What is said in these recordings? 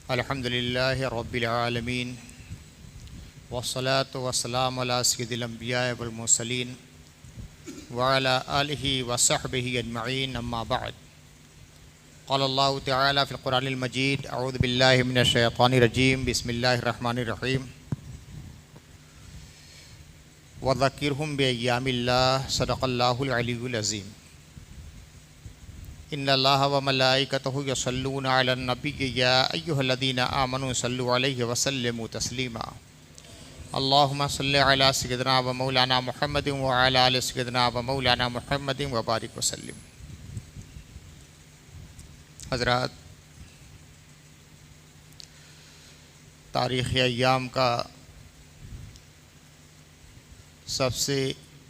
الحمد للہ رب العالمین والصلاة والسلام علی سید الانبیاء والمرسلین وعلی آلہ وصحبہ اجمعین اما بعد قال اللہ تعالی فی القرآن المجید اعوذ باللہ من الشیطان الرجیم بسم اللہ الرحمن الرحیم وذکرہم بایام اللہ صدق اللہ العلی العظیم ان اللہ وملائکتہ یصلون علی النبی یا ایہا الذین آمنوا صلوا علیہ وسلموا تسلیما اللہم صلی علی سیدنا و مولانا محمد وعلی آل سیدنا و مولانا محمد وبارک وسلم۔ حضرات، تاریخ ایام کا سب سے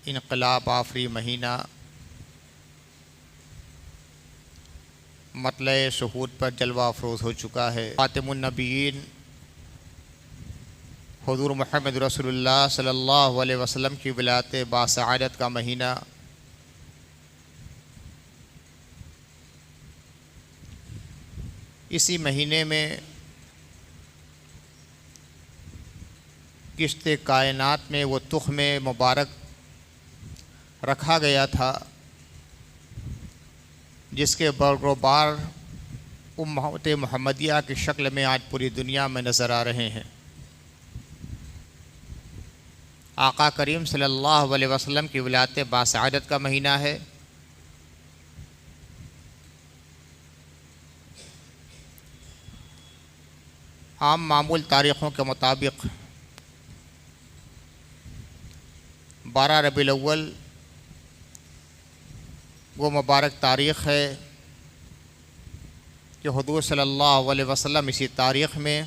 انقلاب آفری مہینہ مطلع شہود پر جلوہ افروز ہو چکا ہے۔ خاتم النبیین حضور محمد رسول اللہ صلی اللہ علیہ وسلم کی ولادت باسعادت کا مہینہ اسی مہینے میں کشت کائنات میں وہ تخم مبارک رکھا گیا تھا جس کے بروبار امت محمدیہ کی شکل میں آج پوری دنیا میں نظر آ رہے ہیں۔ آقا کریم صلی اللہ علیہ وسلم کی ولادت باسعادت کا مہینہ ہے۔ عام معمول تاریخوں کے مطابق 12 ربیع الاول وہ مبارک تاریخ ہے کہ حضور صلی اللہ علیہ وسلم اسی تاریخ میں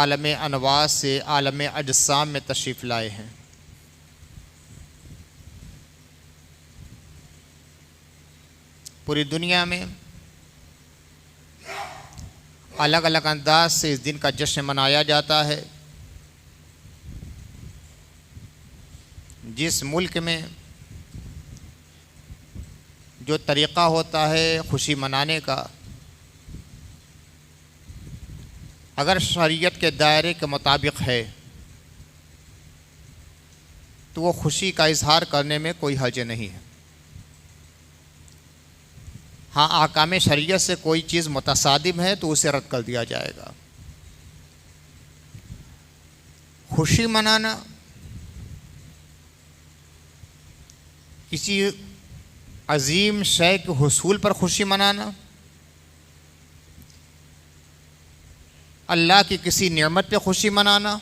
عالم انواع سے عالم اجسام میں تشریف لائے ہیں۔ پوری دنیا میں الگ الگ انداز سے اس دن کا جشن منایا جاتا ہے۔ جس ملک میں جو طریقہ ہوتا ہے خوشی منانے کا، اگر شریعت کے دائرے کے مطابق ہے تو وہ خوشی کا اظہار کرنے میں کوئی حرج نہیں ہے۔ ہاں، احکام شریعت سے کوئی چیز متصادم ہے تو اسے رد کر دیا جائے گا۔ خوشی منانا کسی عظیم شے کے حصول پر خوشی منانا، اللہ کی کسی نعمت پہ خوشی منانا،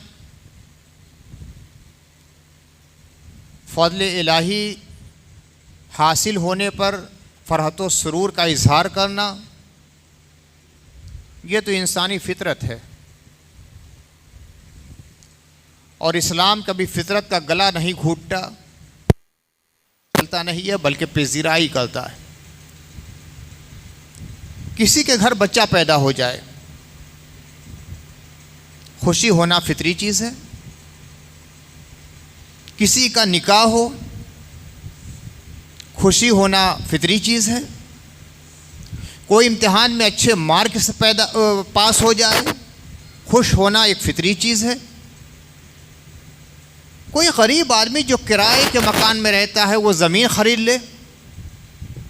فضل الہی حاصل ہونے پر فرحت و سرور کا اظہار کرنا، یہ تو انسانی فطرت ہے، اور اسلام کبھی فطرت کا گلا نہیں گھونٹتا نہیں ہے بلکہ پذیرائی کرتا ہے۔ کسی کے گھر بچہ پیدا ہو جائے، خوشی ہونا فطری چیز ہے۔ کسی کا نکاح ہو، خوشی ہونا فطری چیز ہے۔ کوئی امتحان میں اچھے مارک سے پاس ہو جائے، خوش ہونا ایک فطری چیز ہے۔ کوئی غریب آدمی جو کرائے کے مکان میں رہتا ہے وہ زمین خرید لے،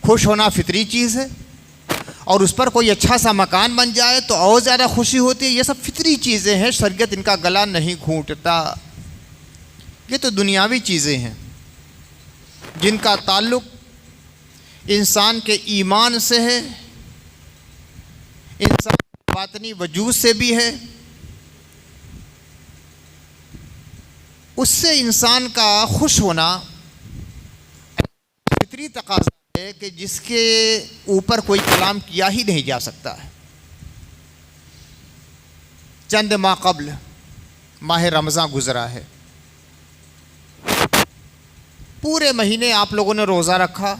خوش ہونا فطری چیز ہے، اور اس پر کوئی اچھا سا مکان بن جائے تو اور زیادہ خوشی ہوتی ہے۔ یہ سب فطری چیزیں ہیں، شریعت ان کا گلا نہیں گھونٹتا۔ یہ تو دنیاوی چیزیں ہیں جن کا تعلق انسان کے ایمان سے ہے، انسان کے باطنی وجود سے بھی ہے۔ اس سے انسان کا خوش ہونا فطری تقاضا ہے کہ جس کے اوپر کوئی کلام کیا ہی نہیں جا سکتا ہے۔ چند ماہ قبل ماہ رمضان گزرا ہے، پورے مہینے آپ لوگوں نے روزہ رکھا،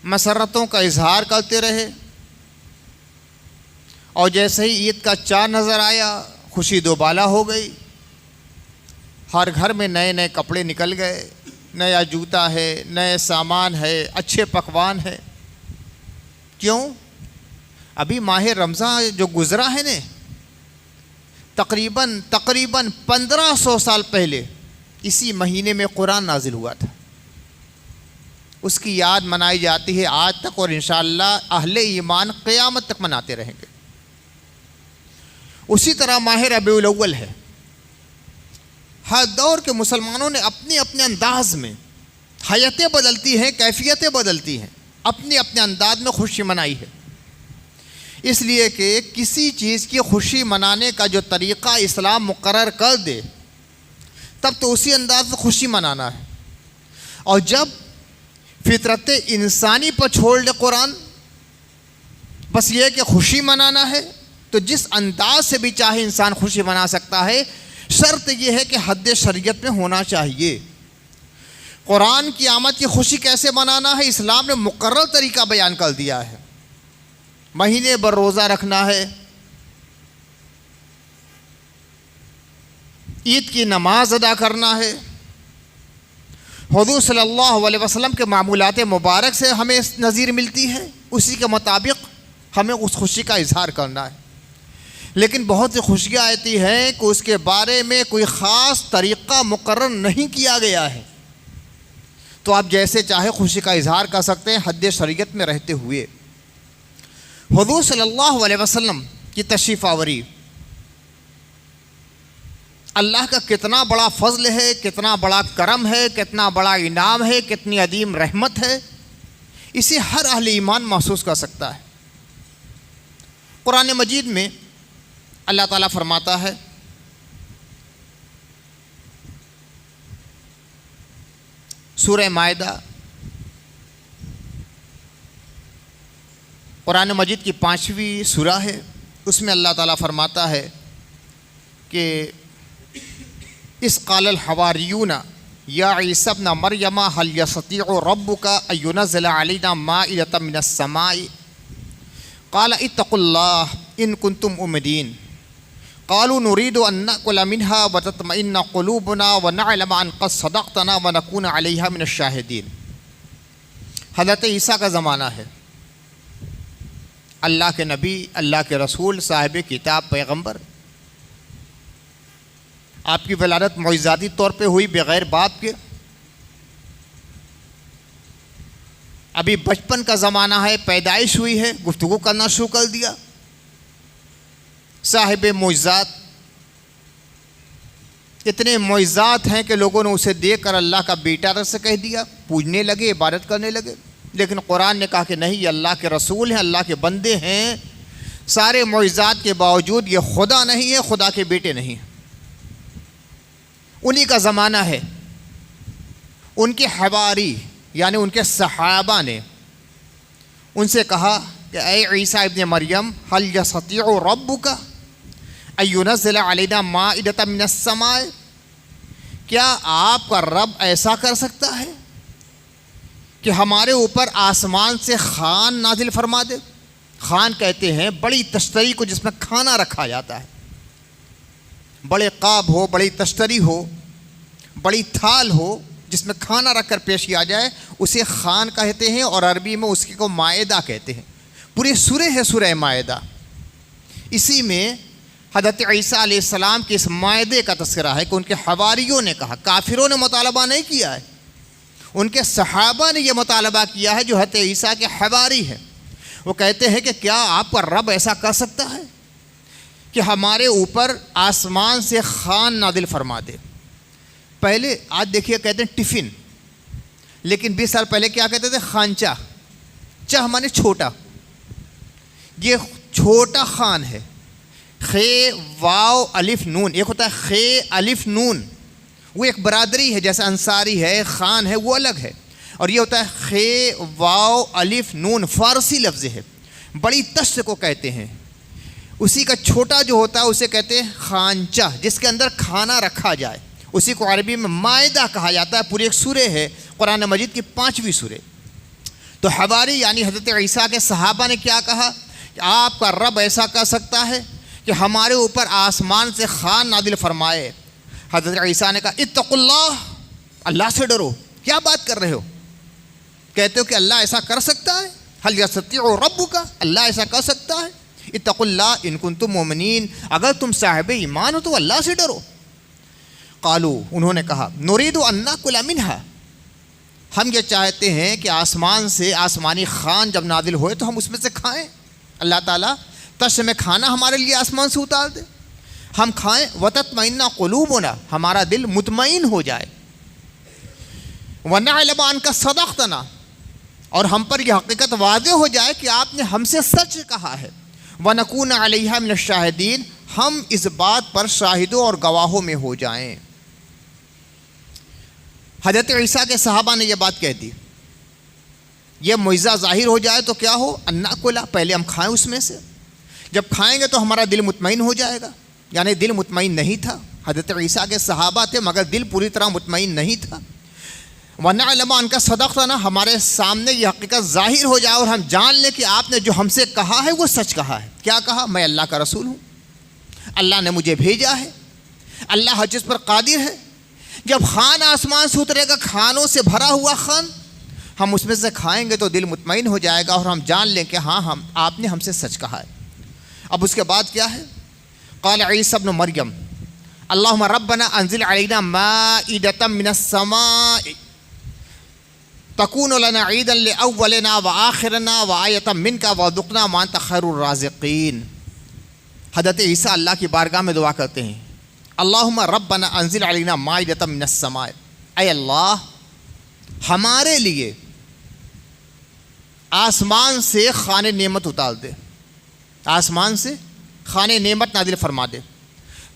مسرتوں کا اظہار کرتے رہے، اور جیسے ہی عید کا چاند نظر آیا خوشی دوبالا ہو گئی۔ ہر گھر میں نئے نئے کپڑے نکل گئے، نیا جوتا ہے، نئے سامان ہے، اچھے پکوان ہے۔ کیوں؟ ابھی ماہ رمضان جو گزرا ہے نا، تقریباً 1500 سال پہلے اسی مہینے میں قرآن نازل ہوا تھا. اس کی یاد منائی جاتی ہے آج تک، اور انشاءاللہ اہل ایمان قیامت تک مناتے رہیں گے. اسی طرح ماہ ربیع الاول ہے. ہر دور کے مسلمانوں نے اپنے اپنے انداز میں، حیتیں بدلتی ہیں، کیفیتیں بدلتی ہیں، اپنے اپنے انداز میں خوشی منائی ہے. اس لیے کہ کسی چیز کی خوشی منانے کا جو طریقہ اسلام مقرر کر دے تب تو اسی انداز میں خوشی منانا ہے. اور جب فطرت انسانی پر چھوڑ دے قرآن، بس یہ کہ خوشی منانا ہے، تو جس انداز سے بھی چاہے انسان خوشی منا سکتا ہے. شرط یہ ہے کہ حد شریعت میں ہونا چاہیے. قرآن کی آمد کی خوشی کیسے منانا ہے، اسلام نے مقرر طریقہ بیان کر دیا ہے. مہینے بھر روزہ رکھنا ہے، عید کی نماز ادا کرنا ہے. حضور صلی اللہ علیہ وسلم کے معمولات مبارک سے ہمیں نظیر ملتی ہے، اسی کے مطابق ہمیں اس خوشی کا اظہار کرنا ہے. لیکن بہت سی خوشیاں آتی ہیں کہ اس کے بارے میں کوئی خاص طریقہ مقرر نہیں کیا گیا ہے، تو آپ جیسے چاہے خوشی کا اظہار کر سکتے ہیں حد شریعت میں رہتے ہوئے. حضور صلی اللہ علیہ وسلم کی تشریف آوری اللہ کا کتنا بڑا فضل ہے، کتنا بڑا کرم ہے، کتنا بڑا انعام ہے، کتنی عظیم رحمت ہے، اسے ہر اہل ایمان محسوس کر سکتا ہے. قرآن مجید میں اللہ تعالیٰ فرماتا ہے، سورہ مائدہ قرآن مجید کی 5ویں سورہ ہے. اس میں اللہ تعالیٰ فرماتا ہے کہ اس قال الحواریون یا عیسی ابن مریم هل یستطیع ربک ان ینزل علینا مائدۃ من السماء قال اتقوا اللہ ان کنتم مؤمنین قالوا نريد ان ناكل منها وتطمئن قلوبنا ونعلم ان قد صدقتنا ونكون عليها من الشاهدين. حضرت عیسیٰ کا زمانہ ہے. اللہ کے نبی، اللہ کے رسول، صاحب کتاب، پیغمبر. آپ کی ولادت معجزاتی طور پہ ہوئی بغیر باپ کے. ابھی بچپن کا زمانہ ہے، پیدائش ہوئی ہے، گفتگو کرنا شروع کر دیا. صاحب معجزات، اتنے معجزات ہیں کہ لوگوں نے اسے دیکھ کر اللہ کا بیٹا سے کہہ دیا، پوجنے لگے، عبادت کرنے لگے. لیکن قرآن نے کہا کہ نہیں، یہ اللہ کے رسول ہیں، اللہ کے بندے ہیں. سارے معجزات کے باوجود یہ خدا نہیں ہے، خدا کے بیٹے نہیں ہیں. انہی کا زمانہ ہے. ان کے حواری یعنی ان کے صحابہ نے ان سے کہا کہ اے عیسیٰ ابن مریم هل یستطیع ربک ان ینزل علینا مائدۃ من السماء، کیا آپ کا رب ایسا کر سکتا ہے کہ ہمارے اوپر آسمان سے خوان نازل فرما دے؟ خوان کہتے ہیں بڑی تشتری کو جس میں کھانا رکھا جاتا ہے. بڑے قاب ہو، بڑی تشتری ہو، بڑی تھال ہو جس میں کھانا رکھ کر پیش کیا جائے، اسے خوان کہتے ہیں، اور عربی میں اس کو مائدہ کہتے ہیں. پورے سورہ ہے سورہ مائدہ. اسی میں حضرت عیسیٰ علیہ السلام کے اس مائدے کا تذکرہ ہے کہ ان کے حواریوں نے کہا. کافروں نے مطالبہ نہیں کیا ہے، ان کے صحابہ نے یہ مطالبہ کیا ہے جو حضرت عیسیٰ کے حواری ہیں. وہ کہتے ہیں کہ کیا آپ کا رب ایسا کر سکتا ہے کہ ہمارے اوپر آسمان سے خوان نازل فرما دے؟ پہلے آج دیکھیے کہتے ہیں ٹفن، لیکن 20 سال پہلے کیا کہتے تھے؟ خانچہ. چہ مانے چھوٹا. یہ چھوٹا خوان ہے. خے واو الف نون، ایک ہوتا ہے خے الف نون، وہ ایک برادری ہے، جیسے انصاری ہے، خان ہے، وہ الگ ہے. اور یہ ہوتا ہے خے واو الف نون، فارسی لفظ ہے. بڑی تشت کو کہتے ہیں. اسی کا چھوٹا جو ہوتا ہے اسے کہتے ہیں خانچہ، جس کے اندر کھانا رکھا جائے. اسی کو عربی میں مائدہ کہا جاتا ہے. پوری ایک سورہ ہے قرآن مجید کی 5ویں سورہ. تو حواری یعنی حضرت عیسیٰ کے صحابہ نے کیا کہا کہ آپ کا رب ایسا کر سکتا ہے کہ ہمارے اوپر آسمان سے خوان نازل فرمائے. حضرت عیسیٰ نے کہا اتقوا اللہ، اللہ سے ڈرو. کیا بات کر رہے ہو؟ کہتے ہو کہ اللہ ایسا کر سکتا ہے؟ هل يستطيع ربك, اللہ ایسا کر سکتا ہے؟ اتقوا اللہ ان کنتم مؤمنین, اگر تم صاحب ایمان ہو تو اللہ سے ڈرو. قالوا, انہوں نے کہا, نريد ان ناكل منها, ہم یہ چاہتے ہیں کہ آسمان سے آسمانی خوان جب نازل ہوئے تو ہم اس میں سے کھائیں. اللہ تعالیٰ تش میں کھانا ہمارے لیے آسمان سے اتار دے, ہم کھائیں. وتطمئن قلوبنا, ہمارا دل مطمئن ہو جائے. ونعلم انک صدقتنا, اور ہم پر یہ حقیقت واضح ہو جائے کہ آپ نے ہم سے سچ کہا ہے. ونکون علیہا من الشاہدین, ہم اس بات پر شاہدوں اور گواہوں میں ہو جائیں. حضرت عیسیٰ کے صحابہ نے یہ بات کہہ دی, یہ معجزہ ظاہر ہو جائے تو کیا ہو, ان ناکل, پہلے ہم کھائیں اس میں سے, جب کھائیں گے تو ہمارا دل مطمئن ہو جائے گا. یعنی دل مطمئن نہیں تھا. حضرت عیسیٰ کے صحابہ تھے مگر دل پوری طرح مطمئن نہیں تھا. وَنَعْلَمَ أَنَّكَ صَدَقْتَنَا, ہمارے سامنے یہ حقیقت ظاہر ہو جائے اور ہم جان لیں کہ آپ نے جو ہم سے کہا ہے وہ سچ کہا ہے. کیا کہا؟ میں اللہ کا رسول ہوں, اللہ نے مجھے بھیجا ہے, اللہ ہر چیز پر قادر ہے. جب خوان آسمان سے اترے گا, کھانوں سے بھرا ہوا خوان, ہم اس میں سے کھائیں گے تو دل مطمئن ہو جائے گا اور ہم جان لیں کہ ہاں آپ نے ہم سے سچ کہا ہے. اب اس کے بعد کیا ہے؟ قال عیسی ابن مریم اللہم ربنا انزل علینا مائدۃ من السماء تکون لنا عیدا لاولنا وآخرنا وآیۃ منک وارزقنا وانت خیر الرازقین. حضرت عیسیٰ اللہ کی بارگاہ میں دعا کرتے ہیں, اللہم ربنا انزل علینا مائدۃ من السماء, اے اللہ ہمارے لیے آسمان سے خوان نعمت اتار دے, آسمان سے خوان نعمت نازل فرما دے.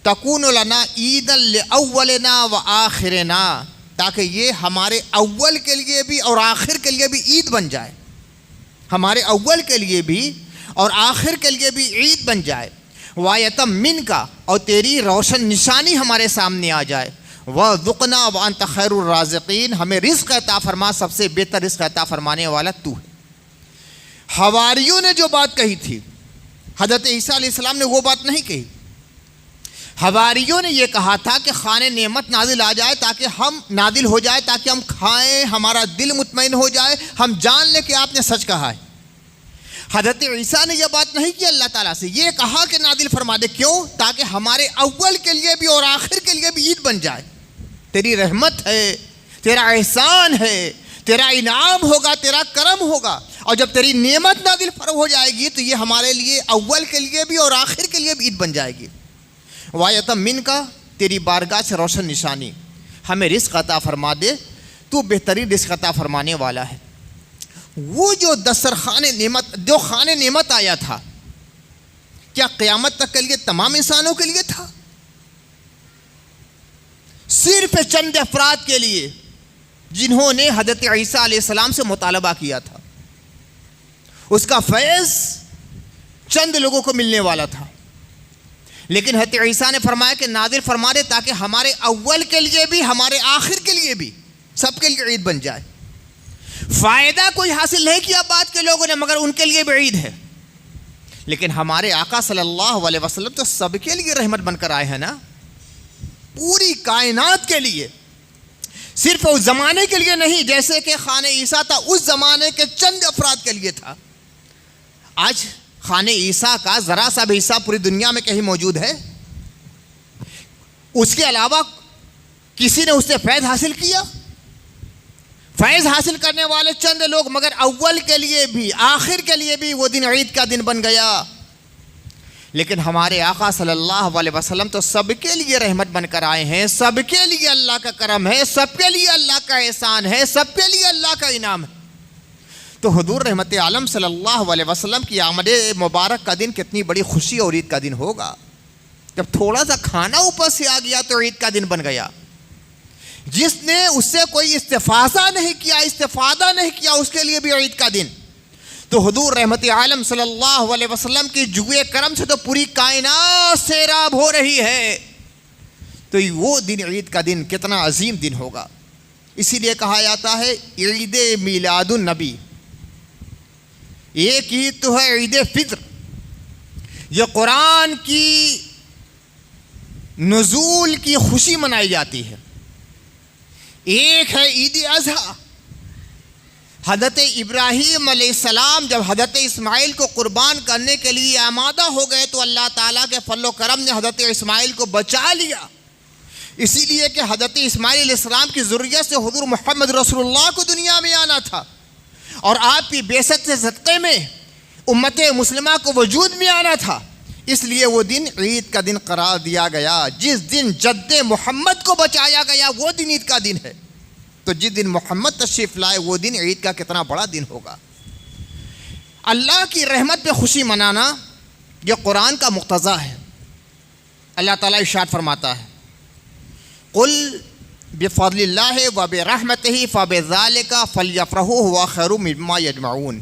تکون لنا عیدا لاولنا وآخرنا, تاکہ یہ ہمارے اول کے لیے بھی اور آخر کے لیے بھی عید بن جائے, ہمارے اول کے لیے بھی اور آخر کے لیے بھی عید بن جائے. وآیۃ منک, اور تیری روشن نشانی ہمارے سامنے آ جائے. وارزقنا وانت خیر الرازقین, ہمیں رزق عطا فرما, سب سے بہتر رزق عطا فرمانے والا تو ہے. حواریوں نے جو بات کہی تھی, حضرت عیسیٰ علیہ السلام نے وہ بات نہیں کہی. حواریوں نے یہ کہا تھا کہ خوان نعمت نازل آ جائے تاکہ ہم نازل ہو جائے, تاکہ ہم کھائیں, ہمارا دل مطمئن ہو جائے, ہم جان لیں کہ آپ نے سچ کہا ہے. حضرت عیسیٰ نے یہ بات نہیں کی اللہ تعالیٰ سے, یہ کہا کہ نازل فرما دے. کیوں؟ تاکہ ہمارے اول کے لیے بھی اور آخر کے لیے بھی عید بن جائے. تیری رحمت ہے, تیرا احسان ہے, تیرا انعام ہوگا, تیرا کرم ہوگا, اور جب تیری نعمت نازل ہو جائے گی تو یہ ہمارے لیے اول کے لیے بھی اور آخر کے لیے بھی عید بن جائے گی. وآیۃ منک, تیری بارگاہ سے روشن نشانی, ہمیں رزق عطا فرما دے, تو بہترین رزق عطا فرمانے والا ہے. وہ جو دسترخوان نعمت, جو خوان نعمت آیا تھا, کیا قیامت تک کے لیے تمام انسانوں کے لیے تھا؟ صرف چند افراد کے لیے جنہوں نے حضرت عیسیٰ علیہ السلام سے مطالبہ کیا تھا. اس کا فیض چند لوگوں کو ملنے والا تھا, لیکن حضرت عیسیٰ نے فرمایا کہ نازل فرما دے تاکہ ہمارے اول کے لیے بھی ہمارے آخر کے لیے بھی سب کے لیے عید بن جائے. فائدہ کوئی حاصل نہیں کیا بات کے لوگوں نے, مگر ان کے لیے بھی عید ہے. لیکن ہمارے آقا صلی اللہ علیہ وسلم تو سب کے لیے رحمت بن کر آئے ہیں نا, پوری کائنات کے لیے, صرف اس زمانے کے لیے نہیں. جیسے کہ خوان عیسیٰ تھا اس زمانے کے چند افراد کے لیے تھا, آج خوان عیسیٰ کا ذرا سا بھی حصہ پوری دنیا میں کہیں موجود ہے؟ اس کے علاوہ کسی نے اس سے فیض حاصل کیا؟ فیض حاصل کرنے والے چند لوگ, مگر اول کے لیے بھی آخر کے لیے بھی وہ دن عید کا دن بن گیا. لیکن ہمارے آقا صلی اللہ علیہ وسلم تو سب کے لیے رحمت بن کر آئے ہیں, سب کے لیے اللہ کا کرم ہے, سب کے لیے اللہ کا احسان ہے, سب کے لیے اللہ کا انعام ہے. تو حضور رحمت عالم صلی اللہ علیہ وسلم کی آمد مبارک کا دن کتنی بڑی خوشی اور عید کا دن ہوگا. جب تھوڑا سا کھانا اوپر سے آ گیا تو عید کا دن بن گیا. جس نے اس سے کوئی استفادہ نہیں کیا اس کے لیے بھی عید کا دن. تو حضور رحمت عالم صلی اللہ علیہ وسلم کی جوئے کرم سے تو پوری کائنات سیراب ہو رہی ہے, تو وہ دن عید کا دن کتنا عظیم دن ہوگا. اسی لیے کہا جاتا ہے عید میلاد النبی. ایک عید تو ہے عید فطر, یہ قرآن کی نزول کی خوشی منائی جاتی ہے. ایک ہے عید اضحیٰ, حضرت ابراہیم علیہ السلام جب حضرت اسماعیل کو قربان کرنے کے لیے آمادہ ہو گئے تو اللہ تعالیٰ کے فضل و کرم نے حضرت اسماعیل کو بچا لیا، اسی لیے کہ حضرت اسماعیل علیہ السلام کی ذریت سے حضور محمد رسول اللہ کو دنیا میں آنا تھا، اور آپ کی بعثت سے صدقے میں امت مسلمہ کو وجود میں آنا تھا، اس لیے وہ دن عید کا دن قرار دیا گیا۔ جس دن جد محمد کو بچایا گیا وہ دن عید کا دن ہے، تو جس دن محمد تشریف لائے وہ دن عید کا کتنا بڑا دن ہوگا۔ اللہ کی رحمت پہ خوشی منانا یہ قرآن کا مقتضا ہے۔ اللہ تعالیٰ ارشاد فرماتا ہے قل بفضل اللہ وبرحمتہ فبذلک فلیفرحوا هو خیر مما یجمعون۔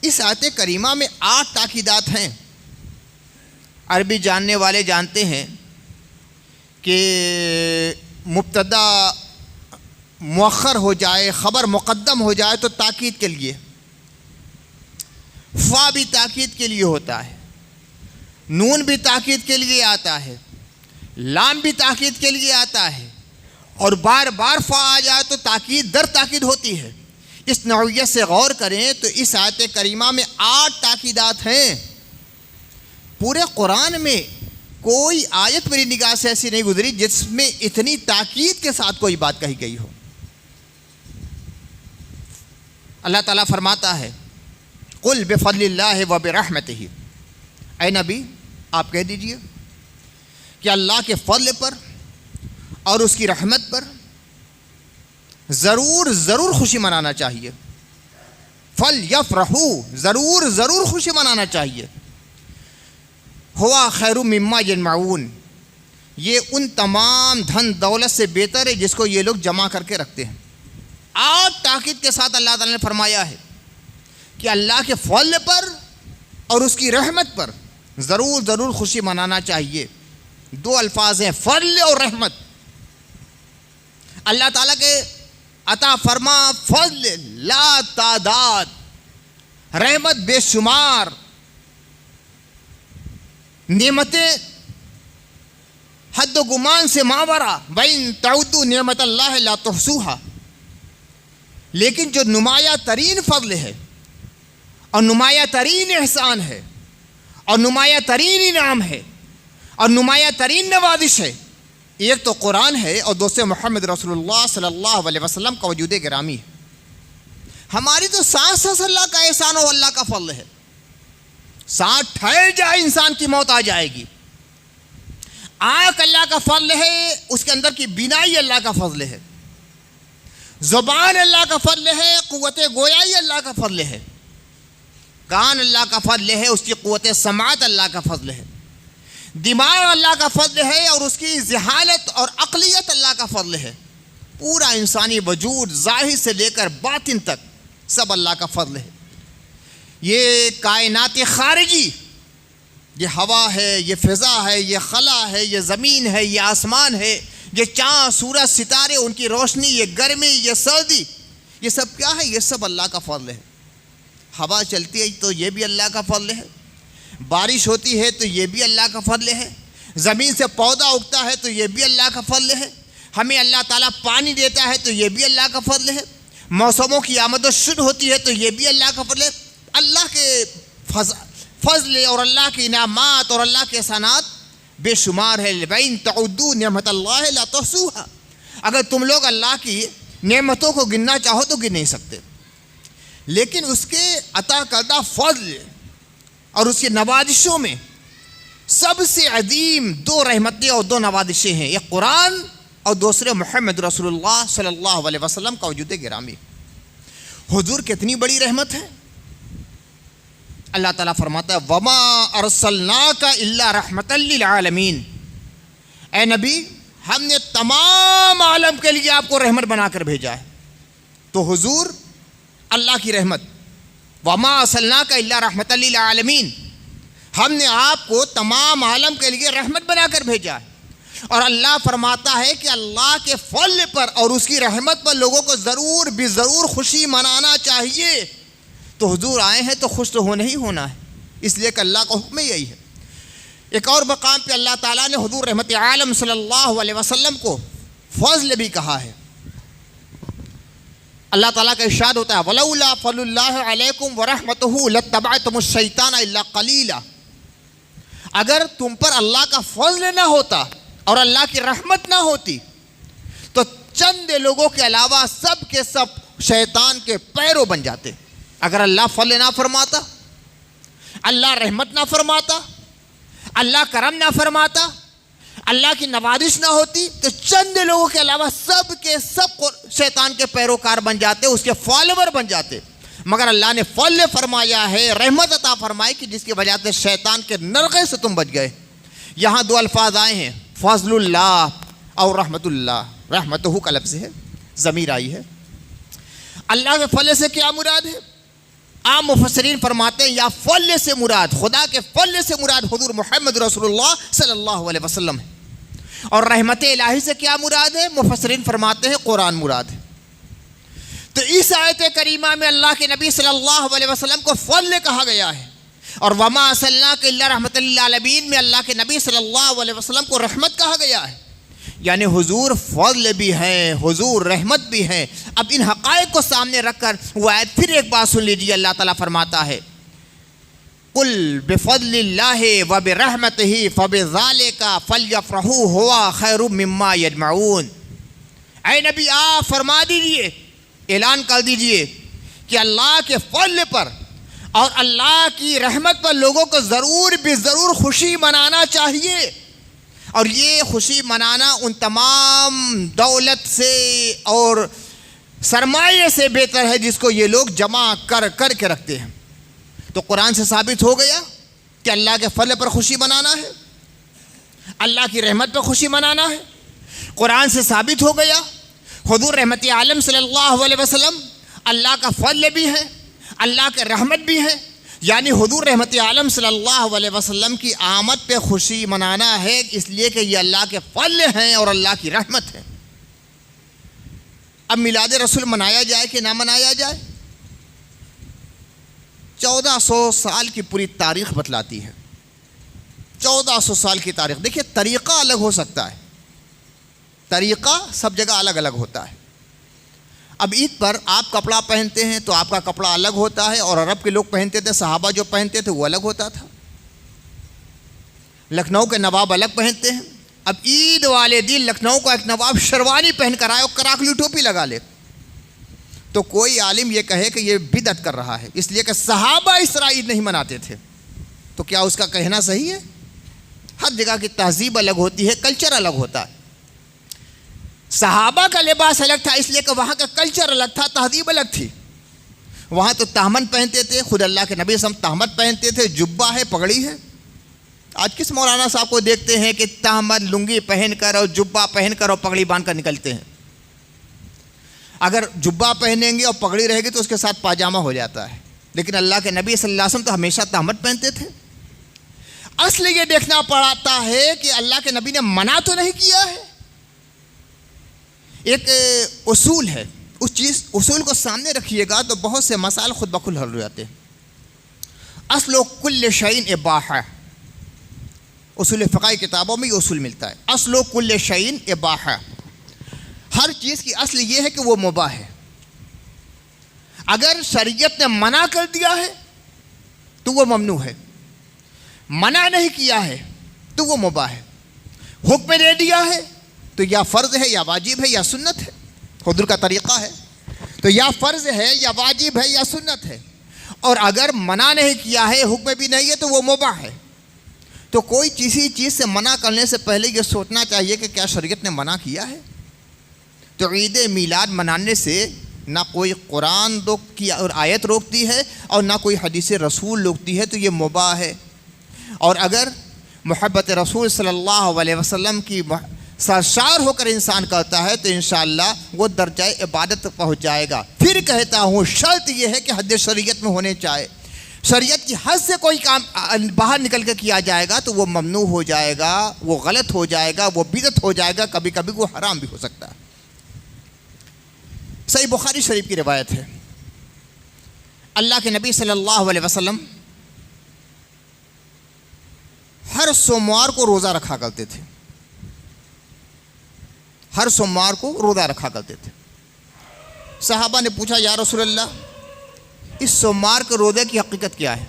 اس آیت کریمہ میں 8 تاکیدات ہیں۔ عربی جاننے والے جانتے ہیں کہ مبتدا مؤخر ہو جائے، خبر مقدم ہو جائے تو تاکید کے لیے، فا بھی تاکید کے لیے ہوتا ہے، نون بھی تاکید کے لیے آتا ہے، لام بھی تاکید کے لیے آتا ہے، اور بار بار فا آ جائے تو تاکید در تاکید ہوتی ہے۔ اس نوعیت سے غور کریں تو اس آیت کریمہ میں 8 تاکیدات ہیں۔ پورے قرآن میں کوئی آیت میری نگاہ سے ایسی نہیں گزری جس میں اتنی تاکید کے ساتھ کوئی بات کہی گئی ہو۔ اللہ تعالیٰ فرماتا ہے قل بفضل اللہ وبرحمتہ، اے نبی آپ کہہ دیجئے کہ اللہ کے فضل پر اور اس کی رحمت پر ضرور خوشی منانا چاہیے۔ فلیفرحوا، ضرور خوشی منانا چاہیے۔ ہوا خیر مما یجمعون، یہ ان تمام دھن دولت سے بہتر ہے جس کو یہ لوگ جمع کر کے رکھتے ہیں۔ 8 تاکید کے ساتھ اللہ تعالیٰ نے فرمایا ہے کہ اللہ کے فضل پر اور اس کی رحمت پر ضرور خوشی منانا چاہیے۔ 2 الفاظ ہیں، فضل اور رحمت۔ اللہ تعالیٰ کے عطا فرما فضل لا تعداد، رحمت بے شمار، نعمتیں حد و گمان سے ماورا، وَإِن تَعُدُّوا نِعْمَتَ اللَّهِ لَا تُحْصُوهَا۔ لیکن جو نمایاں ترین فضل ہے اور نمایاں ترین احسان ہے اور نمایاں ترین انعام ہے اور نمایاں ترین نوازش ہے، ایک تو قرآن ہے اور دوسرے محمد رسول اللہ صلی اللہ علیہ وسلم کا وجود گرامی ہے۔ ہماری تو سانس اللہ کا احسان اور اللہ کا فضل ہے۔ سانس ٹھہر جائے انسان کی موت آ جائے گی۔ آنکھ اللہ کا فضل ہے، اس کے اندر کی بینائی اللہ کا فضل ہے۔ زبان اللہ کا فضل ہے، قوت گویائی اللہ کا فضل ہے۔ کان اللہ کا فضل ہے، اس کی قوت سماعت اللہ کا فضل ہے۔ دماغ اللہ کا فضل ہے اور اس کی ذہانت اور عقلیت اللہ کا فضل ہے۔ پورا انسانی وجود ظاہر سے لے کر باطن تک سب اللہ کا فضل ہے۔ یہ کائنات خارجی، یہ ہوا ہے، یہ فضا ہے، یہ خلا ہے، یہ زمین ہے، یہ آسمان ہے، یہ چاند سورج ستارے، ان کی روشنی، یہ گرمی، یہ سردی، یہ سب کیا ہے؟ یہ سب اللہ کا فضل ہے۔ ہوا چلتی ہے تو یہ بھی اللہ کا فضل ہے، بارش ہوتی ہے تو یہ بھی اللہ کا فضل ہے، زمین سے پودا اگتا ہے تو یہ بھی اللہ کا فضل ہے، ہمیں اللہ تعالیٰ پانی دیتا ہے تو یہ بھی اللہ کا فضل ہے، موسموں کی آمد و شد ہوتی ہے تو یہ بھی اللہ کا فضل ہے۔ اللہ کے فضل اور اللہ کے انعامات اور اللہ کے احسانات بے شمار ہے۔ وَإِن تَعُدُّوا نِعْمَتَ اللَّهِ لَا تُحْصُوهَا، اگر تم لوگ اللہ کی نعمتوں کو گننا چاہو تو گن نہیں سکتے، لیکن اس کے عطا کردہ فضل اور اس کی نوازشوں میں سب سے عظیم 2 رحمتیں اور 2 نوازشیں ہیں، ایک قرآن اور دوسرے محمد رسول اللہ صلی اللہ علیہ وسلم کا وجود گرامی۔ حضور کتنی بڑی رحمت ہے۔ اللہ تعالیٰ فرماتا ہے وَمَا أَرْسَلْنَاكَ إِلَّا رَحْمَةً لِّلْعَالَمِينَ، اے نبی ہم نے تمام عالم کے لیے آپ کو رحمت بنا کر بھیجا ہے۔ تو حضور اللہ کی رحمت، وَمَا أَرْسَلْنَاكَ إِلَّا رَحْمَةً لِّلْعَالَمِينَ، ہم نے آپ کو تمام عالم کے لیے رحمت بنا کر بھیجا ہے۔ اور اللہ فرماتا ہے کہ اللہ کے فضل پر اور اس کی رحمت پر لوگوں کو ضرور خوشی منانا چاہیے۔ تو حضور آئے ہیں تو خوش تو ہونا ہی ہونا ہے، اس لیے کہ اللہ کا حکم یہی ہے۔ ایک اور مقام پہ اللہ تعالیٰ نے حضور رحمت عالم صلی اللہ علیہ وسلم کو فضل بھی کہا ہے۔ اللہ تعالیٰ کا ارشاد ہوتا ہے وَلَوْلَا فَضْلُ اللَّهِ عَلَيْكُمْ وَرَحْمَتُهُ لَاتَّبَعْتُمُ الشَّيْطَانَ إِلَّا قَلِيلًا. اگر تم پر اللہ کا فضل نہ ہوتا اور اللہ کی رحمت نہ ہوتی تو چند لوگوں کے علاوہ سب کے سب شیطان کے پیرو بن جاتے. اگر اللہ فضل نہ فرماتا، اللہ رحمت نہ فرماتا، اللہ کرم نہ فرماتا، اللہ کی نوازش نہ ہوتی تو چند لوگوں کے علاوہ سب کے سب شیطان کے پیروکار بن جاتے، اس کے فالوور بن جاتے. مگر اللہ نے فضل فرمایا ہے، رحمت عطا فرمائی کہ جس کی وجہ سے شیطان کے نرغے سے تم بچ گئے. یہاں دو الفاظ آئے ہیں، فضل اللہ اور رحمت اللہ. رحمتہ کا لفظ ہے، ضمیر آئی ہے. اللہ کے فضل سے کیا مراد ہے؟ عام مفسرین فرماتے ہیں یا فضل سے مراد، خدا کے فضل سے مراد حضور محمد رسول اللہ صلی اللہ علیہ وسلم ہے. اور رحمت الہی سے کیا مراد ہے؟ مفسرین فرماتے ہیں قرآن مراد ہے. تو اس آیت کریمہ میں اللہ کے نبی صلی اللہ علیہ وسلم کو فضل کہا گیا ہے، اور وما ارسلناک الا رحمۃ للعالمین میں اللہ کے نبی صلی اللہ علیہ وسلم کو رحمت کہا گیا ہے. یعنی حضور فضل بھی ہیں، حضور رحمت بھی ہیں. اب ان حقائق کو سامنے رکھ کر وہ آیت پھر ایک بات سن لیجیے. اللہ تعالیٰ فرماتا ہے قل بفضل اللہ وبرحمتہ فبذالک فلیفرحوا ھو خیر مما یجمعون. اے نبی آپ فرما دیجیے، اعلان کر دیجیے کہ اللہ کے فضل پر اور اللہ کی رحمت پر لوگوں کو ضرور بھی ضرور خوشی منانا چاہیے. اور یہ خوشی منانا ان تمام دولت سے اور سرمایے سے بہتر ہے جس کو یہ لوگ جمع کر کے رکھتے ہیں. تو قرآن سے ثابت ہو گیا کہ اللہ کے فضل پر خوشی منانا ہے، اللہ کی رحمت پر خوشی منانا ہے. قرآن سے ثابت ہو گیا حضور رحمت عالم صلی اللہ علیہ وسلم اللہ کا فضل بھی ہے، اللہ کے رحمت بھی ہے. یعنی حضور رحمت عالم صلی اللہ علیہ وسلم کی آمد پہ خوشی منانا ہے، اس لیے کہ یہ اللہ کے فضل ہیں اور اللہ کی رحمت ہے. اب میلاد رسول منایا جائے کہ نہ منایا جائے؟ 1400 سال کی پوری تاریخ بتلاتی ہے. 1400 سال کی تاریخ. دیکھیے طریقہ الگ ہو سکتا ہے، طریقہ سب جگہ الگ الگ ہوتا ہے. اب عید پر آپ کپڑا پہنتے ہیں تو آپ کا کپڑا الگ ہوتا ہے، اور عرب کے لوگ پہنتے تھے، صحابہ جو پہنتے تھے وہ الگ ہوتا تھا. لکھنؤ کے نواب الگ پہنتے ہیں. اب عید والے دن لکھنؤ کا ایک نواب شروانی پہن کر آئے اور کراکلی ٹوپی لگا لے تو کوئی عالم یہ کہے کہ یہ بدعت کر رہا ہے، اس لیے کہ صحابہ اس طرح عید نہیں مناتے تھے. تو کیا اس کا کہنا صحیح ہے؟ ہر جگہ کی تہذیب الگ ہوتی ہے، کلچر الگ ہوتا ہے. صحابہ کا لباس الگ تھا اس لیے کہ وہاں کا کلچر الگ تھا، تہذیب الگ تھی. وہاں تو تہمت پہنتے تھے، خود اللہ کے نبی صلی اللہ علیہ وسلم تہمت پہنتے تھے، جبہ ہے، پگڑی ہے. آج کس مولانا صاحب کو دیکھتے ہیں کہ تہمت لنگی پہن کر اور جبہ پہن کر اور پگڑی باندھ کر نکلتے ہیں؟ اگر جبہ پہنیں گے اور پگڑی رہے گی تو اس کے ساتھ پاجامہ ہو جاتا ہے. لیکن اللہ کے نبی صلی اللہ علیہ وسلم تو ہمیشہ تہمت پہنتے تھے. اصل یہ دیکھنا پڑتا ہے کہ اللہ کے نبی نے منع تو نہیں کیا ہے. ایک اصول ہے، اصول کو سامنے رکھیے گا تو بہت سے مسائل خود بخود حل ہو جاتے ہیں. اصل کل شیء اباحہ، اصول فقہی کتابوں میں یہ اصول ملتا ہے. اصل کل شیء اباحہ، ہر چیز کی اصل یہ ہے کہ وہ مباح ہے. اگر شریعت نے منع کر دیا ہے تو وہ ممنوع ہے، منع نہیں کیا ہے تو وہ مباح ہے. حکم دے دیا ہے تو یا فرض ہے یا واجب ہے یا سنت ہے. حضور کا طریقہ ہے تو یا فرض ہے یا واجب ہے یا سنت ہے. اور اگر منع نہیں کیا ہے، حکم بھی نہیں ہے تو وہ مباح ہے. تو کوئی کسی چیز سے منع کرنے سے پہلے یہ سوچنا چاہیے کہ کیا شریعت نے منع کیا ہے. تو عید میلاد منانے سے نہ کوئی قرآن کی اور آیت روکتی ہے اور نہ کوئی حدیث رسول روکتی ہے، تو یہ مباح ہے. اور اگر محبت رسول صلی اللہ علیہ وسلم کی سرشار ہو کر انسان کرتا ہے تو انشاءاللہ وہ درجہ عبادت پہنچ جائے گا. پھر کہتا ہوں شرط یہ ہے کہ حد شریعت میں ہونے چاہے. شریعت کی حد سے کوئی کام باہر نکل کے کیا جائے گا تو وہ ممنوع ہو جائے گا، وہ غلط ہو جائے گا، وہ بدعت ہو جائے گا، کبھی کبھی وہ حرام بھی ہو سکتا ہے. صحیح بخاری شریف کی روایت ہے، اللہ کے نبی صلی اللہ علیہ وسلم ہر سوموار کو روزہ رکھا کرتے تھے. ہر سوموار کو روزہ رکھا کرتے تھے. صحابہ نے پوچھا یا رسول اللہ اس سوموار کے روزے کی حقیقت کیا ہے؟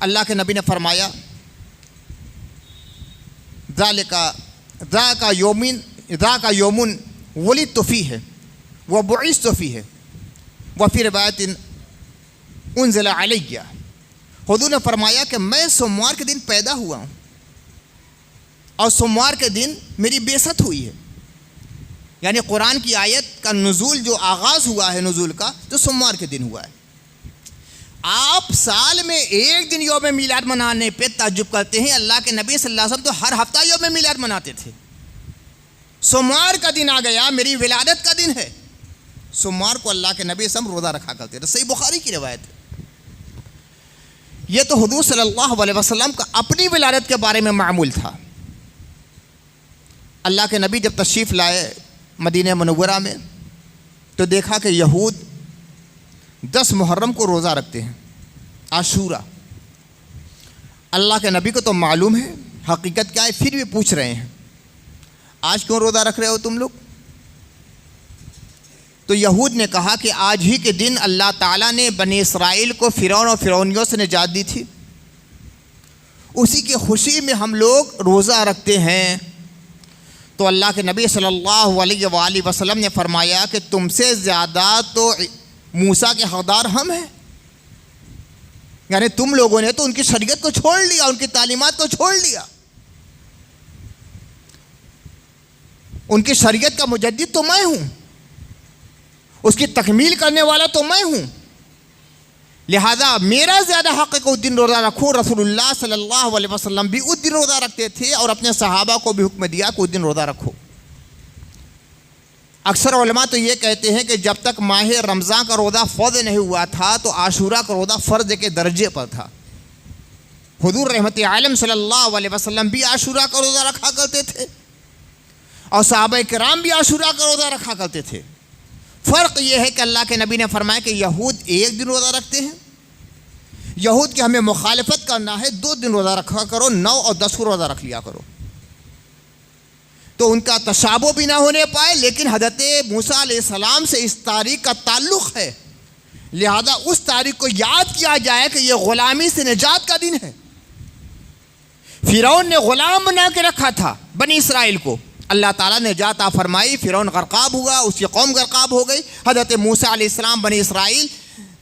اللہ کے نبی نے فرمایا ذاک یومن ولدت فیہ وبعثت فیہ وفی روایت انزل علیہ. حضور نے فرمایا کہ میں سوموار کے دن پیدا ہوا ہوں اور سوموار کے دن میری بعثت ہوئی ہے. یعنی قرآن کی آیت کا نزول جو آغاز ہوا ہے نزول کا تو سوموار کے دن ہوا ہے. آپ سال میں ایک دن یوم میلاد منانے پہ تعجب کرتے ہیں. اللہ کے نبی صلی اللہ علیہ وسلم تو ہر ہفتہ یوم میلاد مناتے تھے. سوموار کا دن آ گیا, میری ولادت کا دن ہے. سوموار کو اللہ کے نبی صلی اللہ علیہ وسلم روزہ رکھا کرتے تھے. صحیح بخاری کی روایت ہے. یہ تو حضور صلی اللہ علیہ وسلم کا اپنی ولادت کے بارے میں معمول تھا. اللہ کے نبی جب تشریف لائے مدینہ منورہ میں تو دیکھا کہ یہود 10 محرم کو روزہ رکھتے ہیں, عاشورہ. اللہ کے نبی کو تو معلوم ہے حقیقت کیا ہے, پھر بھی پوچھ رہے ہیں آج کیوں روزہ رکھ رہے ہو تم لوگ؟ تو یہود نے کہا کہ آج ہی کے دن اللہ تعالیٰ نے بنی اسرائیل کو فرعون اور فرعونیوں سے نجات دی تھی, اسی کی خوشی میں ہم لوگ روزہ رکھتے ہیں. تو اللہ کے نبی صلی اللہ علیہ وآلہ وسلم نے فرمایا کہ تم سے زیادہ تو موسیٰ کے حقدار ہم ہیں. یعنی تم لوگوں نے تو ان کی شریعت کو چھوڑ لیا, ان کی تعلیمات کو چھوڑ لیا. ان کی شریعت کا مجدد تو میں ہوں, اس کی تکمیل کرنے والا تو میں ہوں, لہذا میرا زیادہ حق ہے کہ اس دن روزہ رکھوں. رسول اللہ صلی اللہ علیہ وسلم بھی اس دن روزہ رکھتے تھے اور اپنے صحابہ کو بھی حکم دیا کہ اس دن روزہ رکھو. اکثر علماء تو یہ کہتے ہیں کہ جب تک ماہ رمضان کا روزہ فرض نہیں ہوا تھا تو عاشورہ کا روزہ فرض کے درجے پر تھا. حضور رحمت عالم صلی اللہ علیہ وسلم بھی عاشورہ کا روزہ رکھا کرتے تھے اور صحابہ کرام بھی عاشورہ کا روزہ رکھا کرتے تھے. فرق یہ ہے کہ اللہ کے نبی نے فرمایا کہ یہود ایک دن روزہ رکھتے ہیں, یہود کی ہمیں مخالفت کرنا ہے 2 دن روزہ رکھا کرو, 9 اور 10 کو روزہ رکھ لیا کرو. تو ان کا تشابہ بھی نہ ہونے پائے, لیکن حضرت موسیٰ علیہ السلام سے اس تاریخ کا تعلق ہے, لہذا اس تاریخ کو یاد کیا جائے کہ یہ غلامی سے نجات کا دن ہے. فرعون نے غلام بنا کے رکھا تھا بنی اسرائیل کو, اللہ تعالیٰ نے نجات فرمائی, فرعون غرقاب ہوا, اس کی قوم غرقاب ہو گئی. حضرت موسیٰ علیہ السلام بنی اسرائیل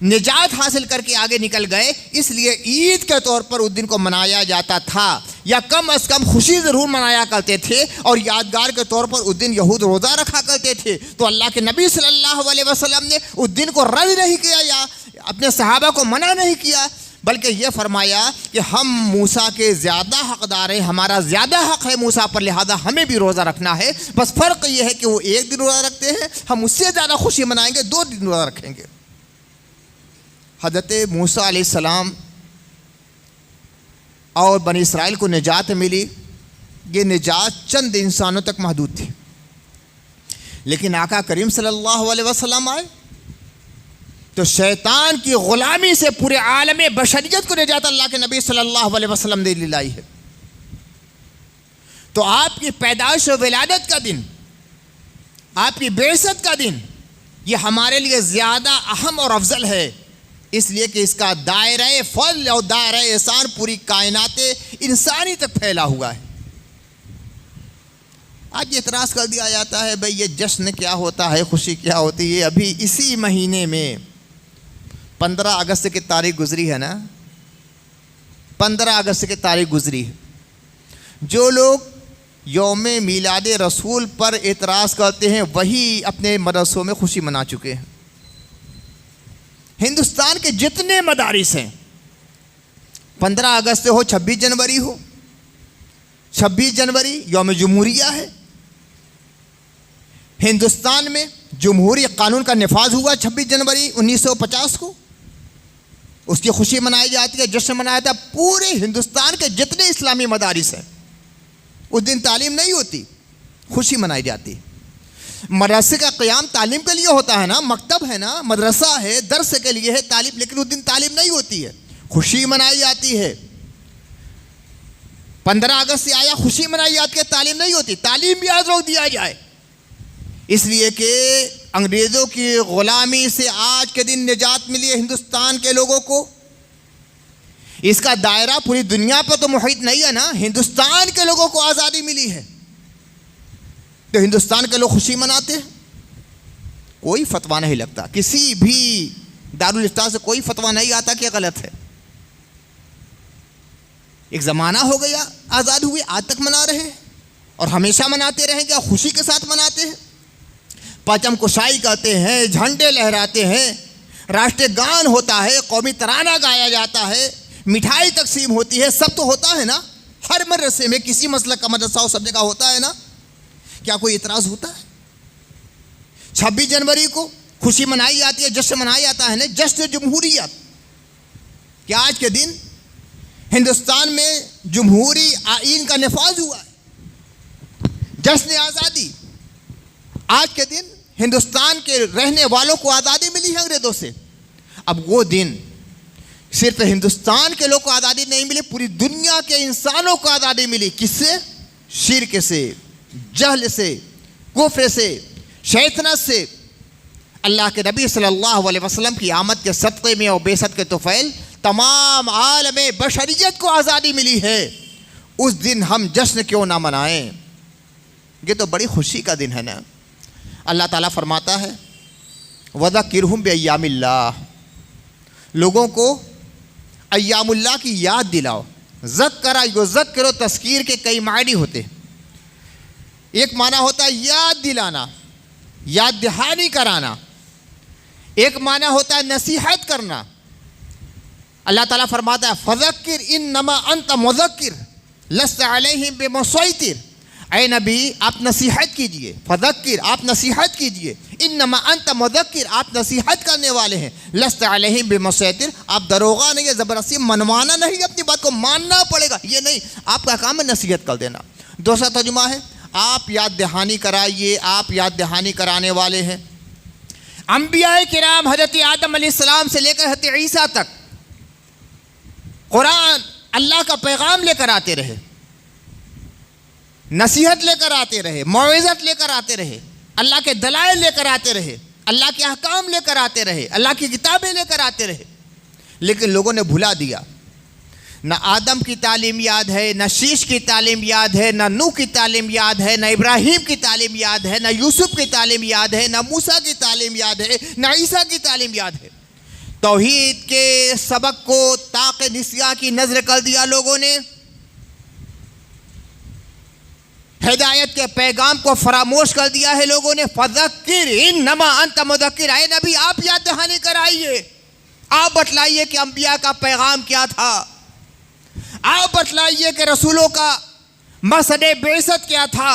نجات حاصل کر کے آگے نکل گئے. اس لیے عید کے طور پر اس دن کو منایا جاتا تھا, یا کم از کم خوشی ضرور منایا کرتے تھے, اور یادگار کے طور پر اس دن یہود روزہ رکھا کرتے تھے. تو اللہ کے نبی صلی اللہ علیہ وسلم نے اس دن کو رد نہیں کیا یا اپنے صحابہ کو منع نہیں کیا, بلکہ یہ فرمایا کہ ہم موسیٰ کے زیادہ حقدار ہیں, ہمارا زیادہ حق ہے موسیٰ پر, لہذا ہمیں بھی روزہ رکھنا ہے. بس فرق یہ ہے کہ وہ ایک دن روزہ رکھتے ہیں, ہم اس سے زیادہ خوشی منائیں گے, 2 دن روزہ رکھیں گے. حضرت موسیٰ علیہ السلام اور بنی اسرائیل کو نجات ملی. یہ نجات چند انسانوں تک محدود تھی, لیکن آقا کریم صلی اللہ علیہ وسلم آئے تو شیطان کی غلامی سے پورے عالم بشریت کو نجات اللہ کے نبی صلی اللہ علیہ وسلم نے دلائی ہے. تو آپ کی پیدائش و ولادت کا دن, آپ کی بعثت کا دن, یہ ہمارے لیے زیادہ اہم اور افضل ہے, اس لیے کہ اس کا دائرہ فضل اور دائرہ احسان پوری کائنات انسانی تک پھیلا ہوا ہے. آج اعتراض کر دیا جاتا ہے بھئی یہ جشن کیا ہوتا ہے, خوشی کیا ہوتی ہے. ابھی اسی مہینے میں 15 اگست کی تاریخ گزری ہے نا, 15 اگست کی تاریخ گزری ہے. جو لوگ یوم میلاد رسول پر اعتراض کرتے ہیں وہی اپنے مدرسوں میں خوشی منا چکے ہیں. ہندوستان کے جتنے مدارس ہیں, 15 اگست ہو, 26 جنوری ہو, 26 جنوری یوم جمہوریہ ہے. ہندوستان میں جمہوری قانون کا نفاذ ہوا 26 جنوری 1950 کو, اس کی خوشی منائی جاتی ہے, جشن منایا جاتا ہے. پورے ہندوستان کے جتنے اسلامی مدارس ہیں اس دن تعلیم نہیں ہوتی, خوشی منائی جاتی ہے. مدرسے کا قیام تعلیم کے لیے ہوتا ہے نا, مکتب ہے نا, مدرسہ ہے, درس کے لیے ہے تعلیم, لیکن اس دن تعلیم نہیں ہوتی ہے, خوشی منائی جاتی ہے. 15 اگست سے آیا, خوشی منائی جاتی ہے, تعلیم نہیں ہوتی, تعلیم بھی آج روک دیا جائے. اس لیے کہ انگریزوں کی غلامی سے آج کے دن نجات ملی ہے ہندوستان کے لوگوں کو، اس کا دائرہ پوری دنیا پر تو محیط نہیں ہے نا، ہندوستان کے لوگوں کو آزادی ملی ہے، تو ہندوستان کے لوگ خوشی مناتے ہیں، کوئی فتویٰ نہیں لگتا، کسی بھی دارالفتہ سے کوئی فتویٰ نہیں آتا کہ غلط ہے۔ ایک زمانہ ہو گیا آزاد ہوئے، آج تک منا رہے ہیں اور ہمیشہ مناتے رہیں گے، اور خوشی کے ساتھ مناتے ہیں، پرچم کشائی کرتے ہیں، جھنڈے لہراتے ہیں، راشٹریہ گان ہوتا ہے، قومی ترانہ گایا جاتا ہے، مٹھائی تقسیم ہوتی ہے، سب تو ہوتا ہے نا، ہر مدرسے میں کسی مسلک کا مدرسہ ہو سب جگہ ہوتا ہے نا، کیا کوئی اعتراض ہوتا ہے؟ 26 جنوری کو خوشی منائی جاتی ہے، جشن منایا جاتا ہے نا، جشن جمہوریت، کہ آج کے دن ہندوستان میں جمہوری آئین کا نفاذ ہوا ہے، جشن آزادی، آج کے دن ہندوستان کے رہنے والوں کو آزادی ملی ہے انگریزوں سے۔ اب وہ دن صرف ہندوستان کے لوگ کو آزادی نہیں ملی، پوری دنیا کے انسانوں کو آزادی ملی، کس سے؟ شرک سے، جہل سے، کفر سے، شیطنت سے۔ اللہ کے نبی صلی اللہ علیہ وسلم کی آمد کے صدقے میں اور بعثت کے طفیل تمام عالم بشریت کو آزادی ملی ہے، اس دن ہم جشن کیوں نہ منائیں؟ یہ تو بڑی خوشی کا دن ہے نا۔ اللہ تعالیٰ فرماتا ہے وَذَكِّرْهُمْ بِأَيَّامِ اللَّهِ، لوگوں کو ایام اللہ کی یاد دلاؤ۔ ذکر یذکر، تذکیر کے کئی معنی ہوتے ہیں، ایک معنی ہوتا ہے یاد دلانا، یاد دہانی کرانا، ایک معنی ہوتا ہے نصیحت کرنا۔ اللہ تعالیٰ فرماتا ہے فَذَكِّرْ إِنَّمَا أَنْتَ مُذَكِّرٌ لَسْتَ عَلَيْهِمْ بِمُصَيْطِرٍ، اے نبی آپ نصیحت کیجئے، فذکر آپ نصیحت کیجئے، انما انت مذکر آپ نصیحت کرنے والے ہیں، لست علیہم بمسیطر آپ دروغہ نہیں ہے، زبردستی منوانا نہیں، اپنی بات کو ماننا پڑے گا، یہ نہیں، آپ کا کام ہے نصیحت کر دینا۔ دوسرا ترجمہ ہے آپ یاد دہانی کرائیے، آپ یاد دہانی کرانے والے ہیں۔ انبیاء کرام حضرت آدم علیہ السلام سے لے کر حضرت عیسیٰ تک قرآن اللہ کا پیغام لے کر آتے رہے، نصیحت لے کر آتے رہے، موعظت لے کر آتے رہے، اللہ کے دلائل لے کر آتے رہے، اللہ کے احکام لے کر آتے رہے، اللہ کی کتابیں لے کر آتے رہے، لیکن لوگوں نے بھلا دیا۔ نہ آدم کی تعلیم یاد ہے، نہ شیش کی تعلیم یاد ہے، نہ نوح کی تعلیم یاد ہے، نہ ابراہیم کی تعلیم یاد ہے، نہ یوسف کی تعلیم یاد ہے، نہ موسیٰ کی تعلیم یاد ہے، نہ عیسیٰ کی تعلیم یاد ہے۔ توحید کے سبق کو طاق نسیاں کی نظر کر دیا لوگوں نے، ہدایت کے پیغام کو فراموش کر دیا ہے لوگوں نے۔ فذکر انما انت مذکر، اے نبی آپ یاد دہانی کرائیے، آپ بتلائیے کہ انبیاء کا پیغام کیا تھا، آپ بتلائیے کہ رسولوں کا مقصد بعثت کیا تھا،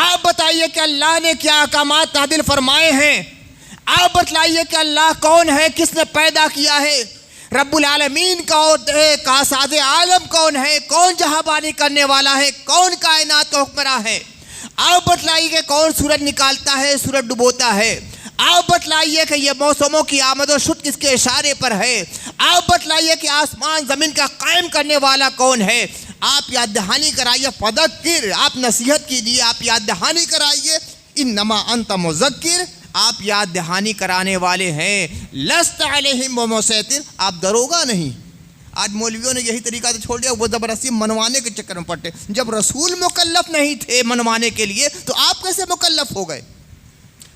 آپ بتائیے کہ اللہ نے کیا احکامات نازل فرمائے ہیں، آپ بتلائیے کہ اللہ کون ہے، کس نے پیدا کیا ہے، رب العالمین کون ہے، کاساز عالم کون ہے، کون جہاں بانی کرنے والا ہے، کون کائنات کا حکمراں ہے۔ آپ بتلائیے کہ کون سورج نکالتا ہے، سورج ڈبوتا ہے۔ آپ بتلائیے کہ یہ موسموں کی آمد و شد کس کے اشارے پر ہے۔ آپ بتلائیے کہ آسمان زمین کا قائم کرنے والا کون ہے۔ آپ یاد دہانی کرائیے، فذکر آپ نصیحت کیجیے، آپ یاد دہانی کرائیے، انما انت مذکر آپ یاد دہانی کرانے والے ہیں، لست علیہم بمسیطر آپ دروغہ نہیں۔ آج مولویوں نے یہی طریقہ سے چھوڑ دیا، وہ زبردستی منوانے کے چکر میں پڑتے، جب رسول مکلف نہیں تھے منوانے کے لیے تو آپ کیسے مکلف ہو گئے؟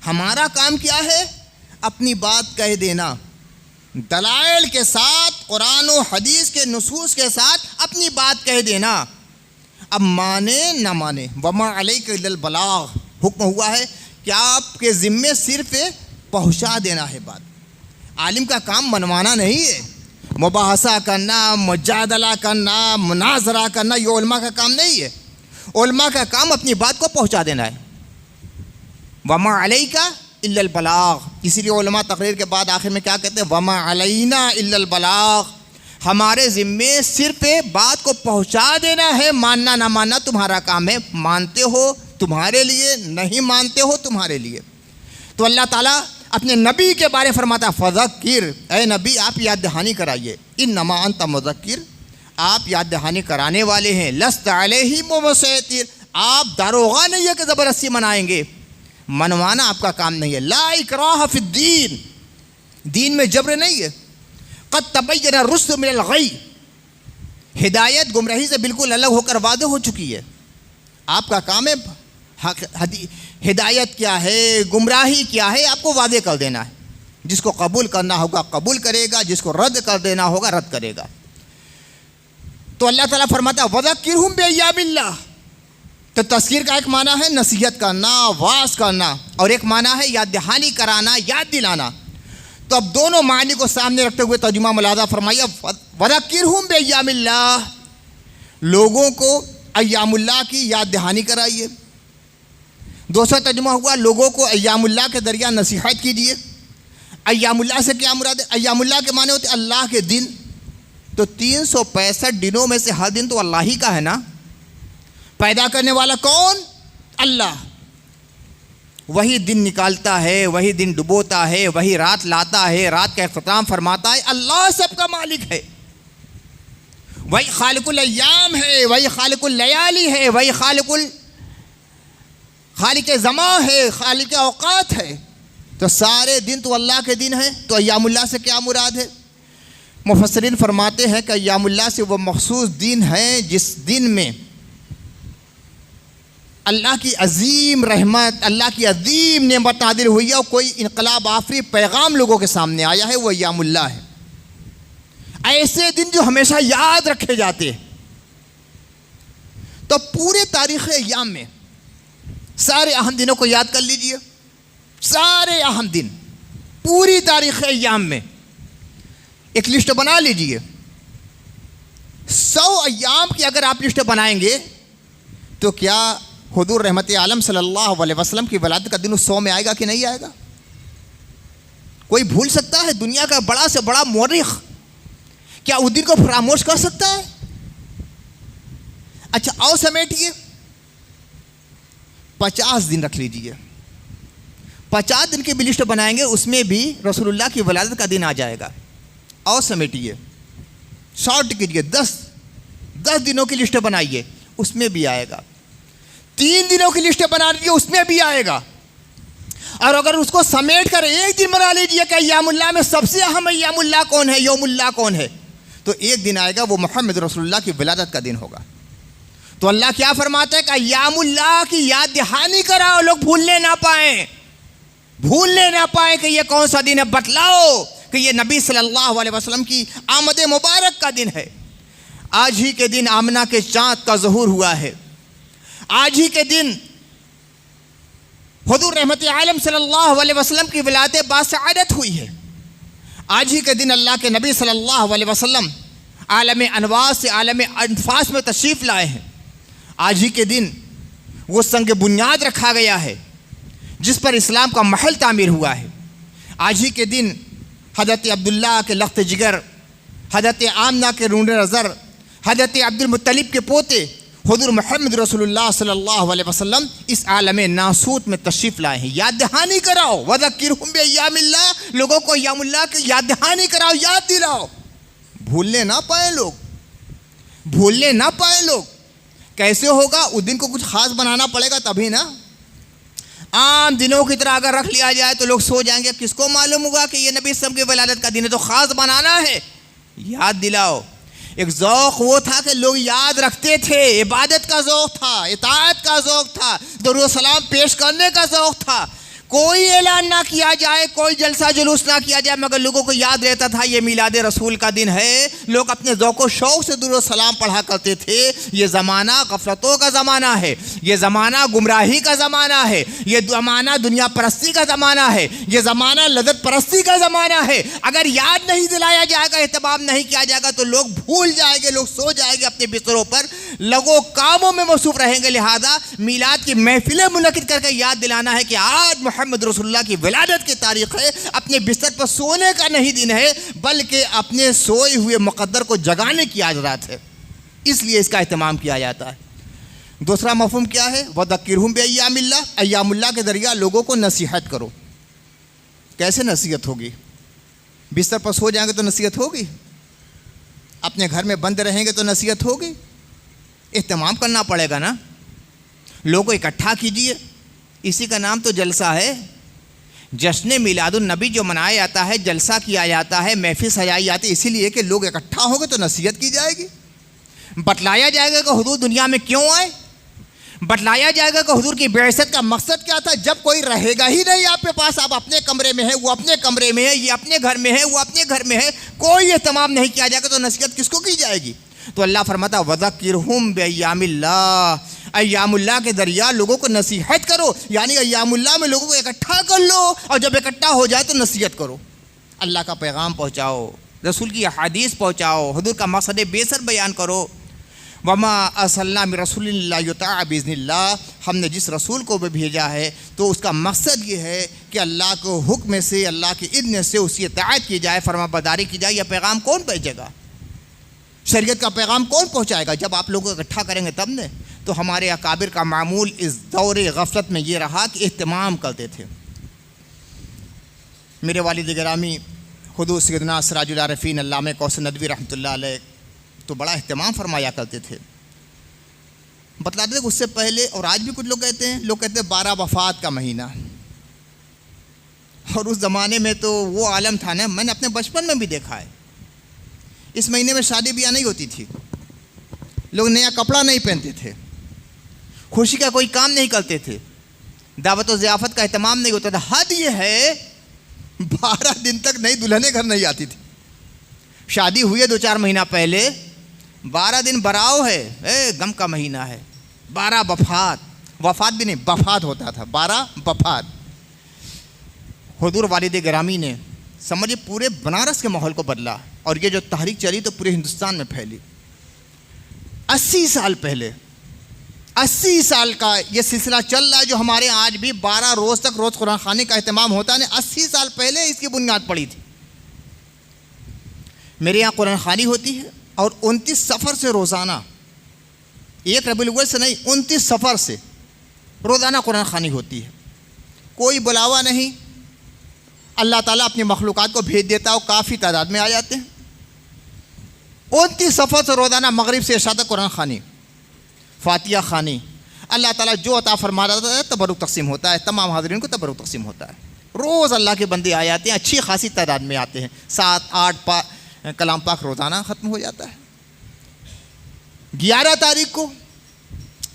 ہمارا کام کیا ہے؟ اپنی بات کہہ دینا، دلائل کے ساتھ، قرآن و حدیث کے نصوص کے ساتھ اپنی بات کہہ دینا، اب مانے نہ مانے، وما علیک الا البلاغ، حکم ہوا ہے کہ آپ کے ذمے صرف پہنچا دینا ہے بات۔ عالم کا کام منوانا نہیں ہے، مباحثہ کرنا، مجادلہ کرنا، مناظرہ کرنا، یہ علماء کا کام نہیں ہے۔ علماء کا کام اپنی بات کو پہنچا دینا ہے۔ وما علیک الا البلاغ، اسی لیے علماء تقریر کے بعد آخر میں کیا کہتے ہیں؟ وما علینا الا البلاغ، ہمارے ذمے صرف بات کو پہنچا دینا ہے، ماننا نہ ماننا تمہارا کام ہے، مانتے ہو تمہارے لیے، نہیں مانتے ہو تمہارے لیے۔ تو اللہ تعالیٰ اپنے نبی کے بارے فرماتا فذکر، اے نبی آپ یاد دہانی کرائیے، انما انت مذکر آپ یاد دہانی کرانے والے ہیں، لست علیہم بمسیطر آپ داروغہ نہیں ہے کہ زبردستی منائیں گے، منوانا آپ کا کام نہیں ہے. لا اکراہ فی الدین, دین میں جبر نہیں ہے. قد تبین الرشد من الغی, ہدایت گمراہی سے بالکل الگ ہو کر واضح ہو چکی ہے. آپ کا کام ہے ہدایت کیا ہے, گمراہی کیا ہے, آپ کو واضح کر دینا ہے. جس کو قبول کرنا ہوگا قبول کرے گا, جس کو رد کر دینا ہوگا رد کرے گا. تو اللہ تعالیٰ فرماتا ہے وَذَكِّرْهُمْ بِأَيَّامِ اللَّهِ. تو تذکیر کا ایک معنی ہے نصیحت کرنا, واعظ کرنا, اور ایک معنی ہے یاد دہانی کرانا, یاد دلانا. تو اب دونوں معنی کو سامنے رکھتے ہوئے ترجمہ ملاحظہ فرمائیے وَذَكِّرْهُمْ بِأَيَّامِ اللَّهِ, لوگوں کو ایام اللہ کی یاد دہانی کرائیے. دوسرا ترجمہ ہوا لوگوں کو ایام اللہ کے ذریعہ نصیحت کیجیے. ایام اللہ سے کیا مراد ہے؟ ایام اللہ کے معنی ہوتے اللہ کے دن. تو 365 دنوں میں سے ہر دن تو اللہ ہی کا ہے نا. پیدا کرنے والا کون؟ اللہ. وہی دن نکالتا ہے, وہی دن ڈبوتا ہے, وہی رات لاتا ہے, رات کا اختتام فرماتا ہے. اللہ سب کا مالک ہے. وہی خالق الایام ہے, وہی خالق اللیالی ہے, وہی خالق زمان ہے, خالق اوقات ہے. تو سارے دن تو اللہ کے دن ہیں. تو ایام اللہ سے کیا مراد ہے؟ مفسرین فرماتے ہیں کہ ایام اللہ سے وہ مخصوص دن ہیں جس دن میں اللہ کی عظیم رحمت, اللہ کی عظیم نعمت نازل ہوئی ہے اور کوئی انقلاب آفری پیغام لوگوں کے سامنے آیا ہے. وہ ایام اللہ ہے. ایسے دن جو ہمیشہ یاد رکھے جاتے ہیں. تو پورے تاریخ ایام میں سارے اہم دنوں کو یاد کر لیجئے. سارے اہم دن پوری تاریخ ایام میں ایک لسٹ بنا لیجئے. 100 ایام کی اگر آپ لسٹ بنائیں گے تو کیا حضور رحمت عالم صلی اللہ علیہ وسلم کی ولادت کا دن اس 100 میں آئے گا کہ نہیں آئے گا؟ کوئی بھول سکتا ہے؟ دنیا کا بڑا سے بڑا مورخ کیا اس دن کو فراموش کر سکتا ہے؟ اچھا آؤ سمیٹیے, 50 دن رکھ لیجئے. 50 دن کی بھی لسٹ بنائیں گے, اس میں بھی رسول اللہ کی ولادت کا دن آ جائے گا. اور سمیٹیے, شارٹ کیجیے, 10 دنوں کی لسٹ بنائیے, اس میں بھی آئے گا. 3 دنوں کی لسٹ بنا لیجیے, اس میں بھی آئے گا. اور اگر اس کو سمیٹ کر ایک دن بنا لیجیے کہ ایام اللہ میں سب سے اہم ایام اللہ کون ہے, یوم اللہ کون ہے, تو ایک دن آئے گا, وہ محمد رسول اللہ کی ولادت کا دن ہوگا. تو اللہ کیا فرماتا ہے کہ ایام اللہ کی یاد دہانی کراؤ, لوگ بھولنے نہ پائیں کہ یہ کون سا دن ہے. بتلاؤ کہ یہ نبی صلی اللہ علیہ وسلم کی آمد مبارک کا دن ہے. آج ہی کے دن آمنہ کے چاند کا ظہور ہوا ہے. آج ہی کے دن حضور رحمت عالم صلی اللہ علیہ وسلم کی ولادت باسعادت ہوئی ہے. آج ہی کے دن اللہ کے نبی صلی اللہ علیہ وسلم عالم انوار سے عالم انفاس میں تشریف لائے ہیں. آج ہی کے دن وہ سنگ بنیاد رکھا گیا ہے جس پر اسلام کا محل تعمیر ہوا ہے. آج ہی کے دن حضرت عبداللہ کے لخت جگر, حضرت آمنہ کے رونڈ نظر, حضرت عبد المطلب کے پوتے حضور محمد رسول اللہ صلی اللہ علیہ وسلم اس عالم ناسوت میں تشریف لائے ہیں. یاد دہانی کراؤ, وَذَكِّرْهُمْ بِأَيَّامِ اللَّهِ, لوگوں کو ایام اللہ کی یاد دہانی کراؤ, یاد دلاؤ. بھولنے نہ پائیں لوگ. کیسے ہوگا؟ اس دن کو کچھ خاص بنانا پڑے گا تبھی نا. عام دنوں کی طرح اگر رکھ لیا جائے تو لوگ سو جائیں گے. کس کو معلوم ہوگا کہ یہ نبی صلی اللہ علیہ وسلم کی ولادت کا دن ہے؟ تو خاص بنانا ہے, یاد دلاؤ. ایک ذوق وہ تھا کہ لوگ یاد رکھتے تھے, عبادت کا ذوق تھا, اطاعت کا ذوق تھا, درود و سلام پیش کرنے کا ذوق تھا. کوئی اعلان نہ کیا جائے, کوئی جلسہ جلوس نہ کیا جائے, مگر لوگوں کو یاد رہتا تھا یہ میلاد رسول کا دن ہے. لوگ اپنے ذوق و شوق سے درود و سلام پڑھا کرتے تھے. یہ زمانہ غفلتوں کا زمانہ ہے, یہ زمانہ گمراہی کا زمانہ ہے, یہ زمانہ دنیا پرستی کا زمانہ ہے, یہ زمانہ لذت پرستی کا زمانہ ہے. اگر یاد نہیں دلایا جائے گا, اہتمام نہیں کیا جائے گا تو لوگ بھول جائیں گے, لوگ سو جائیں گے اپنے بستروں پر, لوگوں کاموں میں مصروف رہیں گے. لہذا میلاد کی محفلیں منعقد کر کے یاد دلانا ہے کہ آج محمد رسول اللہ کی ولادت کی تاریخ ہے. اپنے بستر پر سونے کا نہیں دن ہے, بلکہ اپنے سوئے ہوئے مقدر کو جگانے کی آج رات ہے. اس لیے اس کا اہتمام کیا جاتا ہے. دوسرا مفہوم کیا ہے؟ وَذَكِّرْهُمْ بِأَيَّامِ اللَّهِ, ایام اللہ کے ذریعہ لوگوں کو نصیحت کرو. کیسے نصیحت ہوگی؟ بستر پر سو جائیں گے تو نصیحت ہوگی؟ اپنے گھر میں بند رہیں گے تو نصیحت ہوگی؟ اہتمام کرنا پڑے گا نا. لوگوں کو اکٹھا کیجئے, اسی کا نام تو جلسہ ہے. جشن میلاد النبی جو منایا جاتا ہے، جلسہ کیا جاتا ہے، محفل سجائی جاتی ہے، اسی لیے کہ لوگ اکٹھا ہوں گے تو نصیحت کی جائے گی، بتلایا جائے گا کہ حضور دنیا میں کیوں آئے، بتلایا جائے گا کہ حضور کی بعثت کا مقصد کیا تھا. جب کوئی رہے گا ہی نہیں آپ کے پاس، آپ اپنے کمرے میں ہیں، وہ اپنے کمرے میں ہے، یہ اپنے گھر میں ہے، وہ اپنے گھر میں ہے، کوئی اہتمام نہیں کیا جائے گا تو نصیحت کس کو کی جائے گی؟ تو اللہ فرماتا وَذَكِّرْهُمْ بِأَيَّامِ اللَّهِ، ایام اللہ کے ذریعہ لوگوں کو نصیحت کرو، یعنی ایام اللہ میں لوگوں کو اکٹھا کر لو، اور جب اکٹھا ہو جائے تو نصیحت کرو، اللہ کا پیغام پہنچاؤ، رسول کی احادیث پہنچاؤ، حضور کا مقصد بیسر بیان کرو. وما ارسلنا من رسول اللہ یطاع باذن اللہ، ہم نے جس رسول کو بھی بھیجا ہے تو اس کا مقصد یہ ہے کہ اللہ کو حکم سے، اللہ کے اذن سے اس کی اطاعت کی جائے، فرما برداری کی جائے. یہ پیغام کون بھیجے گا؟ شریعت کا پیغام کون پہنچائے گا؟ جب آپ لوگوں کو اکٹھا کریں گے تب نے. تو ہمارے اکابر کا معمول اس دور غفلت میں یہ رہا کہ اہتمام کرتے تھے. میرے والد گرامی حضور سیدنا سراج العارفین علامہ کوثر ندوی رحمۃ اللہ علیہ تو بڑا اہتمام فرمایا کرتے تھے. بتلاتے تھے کہ اس سے پہلے، اور آج بھی کچھ لوگ کہتے ہیں 12 وفات کا مہینہ، اور اس زمانے میں تو وہ عالم تھا نا، میں نے اپنے بچپن میں بھی دیکھا ہے، اس مہینے میں شادی بیاہ نہیں ہوتی تھی، لوگ نیا کپڑا نہیں پہنتے تھے، خوشی کا کوئی کام نہیں کرتے تھے، دعوت و ضیافت کا اہتمام نہیں ہوتا تھا. حد یہ ہے 12 دن تک نئی دلہنیں گھر نہیں آتی تھی. شادی ہوئی ہے 2-4 مہینہ پہلے، 12 دن براؤ ہے، غم کا مہینہ ہے. 12 وفات بھی نہیں، وفات ہوتا تھا، 12 وفات. حضور والد گرامی نے سمجھے پورے بنارس کے ماحول کو بدلا، اور یہ جو تحریک چلی تو پورے ہندوستان میں پھیلی. 80 سال پہلے، 80 سال کا یہ سلسلہ چل رہا ہے جو ہمارے آج بھی 12 روز تک روز قرآن خوانی کا اہتمام ہوتا ہے. 80 سال پہلے اس کی بنیاد پڑی تھی. میرے یہاں قرآن خوانی ہوتی ہے، اور 29 صفر سے روزانہ، 1 ربیع الاول سے نہیں، 29 صفر سے روزانہ قرآن خوانی ہوتی ہے. کوئی بلاوا نہیں، اللہ تعالیٰ اپنی مخلوقات کو بھیج دیتا ہے، کافی تعداد میں آ جاتے ہیں. 29 صفر سے روزانہ مغرب سے عشاء تک قرآن خوانی، فاتحہ خوانی. اللہ تعالیٰ جو عطا فرما رہا ہے تبرک تقسیم ہوتا ہے، تمام حاضرین کو تبرک تقسیم ہوتا ہے. روز اللہ کے بندے آ جاتے ہیں، اچھی خاصی تعداد میں آتے ہیں. 7-8 کلام پاک روزانہ ختم ہو جاتا ہے. 11 تاریخ کو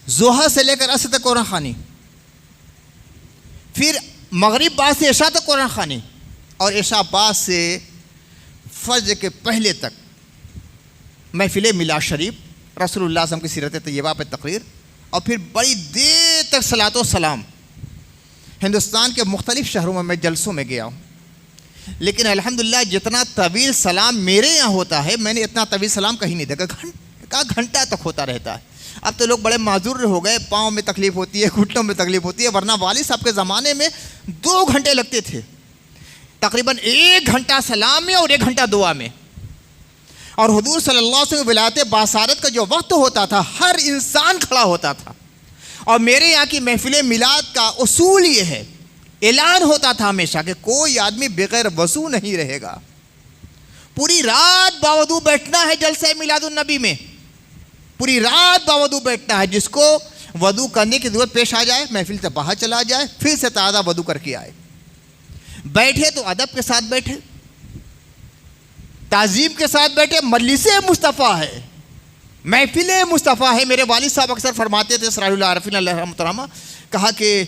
ضحیٰ سے لے کر عصر تک قرآن خوانی، پھر مغرب بعد سے عشاء تک قرآن خوانی، اور عشاء بعد سے فجر کے پہلے تک محفل میلاد شریف، رسول اللہ صلی اللہ علیہ وسلم کی سیرت طیبہ پہ تقریر، اور پھر بڑی دیر تک صلاۃ و سلام. ہندوستان کے مختلف شہروں میں جلسوں میں گیا ہوں، لیکن الحمدللہ جتنا طویل سلام میرے یہاں ہوتا ہے میں نے اتنا طویل سلام کہیں نہیں دیکھا. گھنٹہ تک ہوتا رہتا ہے. اب تو لوگ بڑے معذور ہو گئے، پاؤں میں تکلیف ہوتی ہے، گھٹنوں میں تکلیف ہوتی ہے، ورنہ والد صاحب کے زمانے میں 2 گھنٹے لگتے تھے، تقریباً 1 گھنٹہ سلام میں اور 1 گھنٹہ دعا میں. اور حضور صلی اللہ علیہ وسلم ولایت باسارت کا جو وقت ہوتا تھا ہر انسان کھڑا ہوتا تھا. اور میرے یہاں کی محفل میلاد کا اصول یہ ہے، اعلان ہوتا تھا ہمیشہ کہ کوئی آدمی بغیر وضو نہیں رہے گا. پوری رات باوضو بیٹھنا ہے جلسہ میلاد النبی میں، پوری رات باوضو بیٹھنا ہے. جس کو وضو کرنے کی ضرورت پیش آ جائے محفل سے باہر چلا جائے، پھر سے تازہ وضو کر کے آئے. بیٹھے تو ادب کے ساتھ بیٹھے، تعظیم کے ساتھ بیٹھے. مجلس مصطفیٰ ہے، محفل مصطفیٰ ہے. میرے والد صاحب اکثر فرماتے تھے سراج العارفین علیہ رحمۃ اللہ، کہا کہ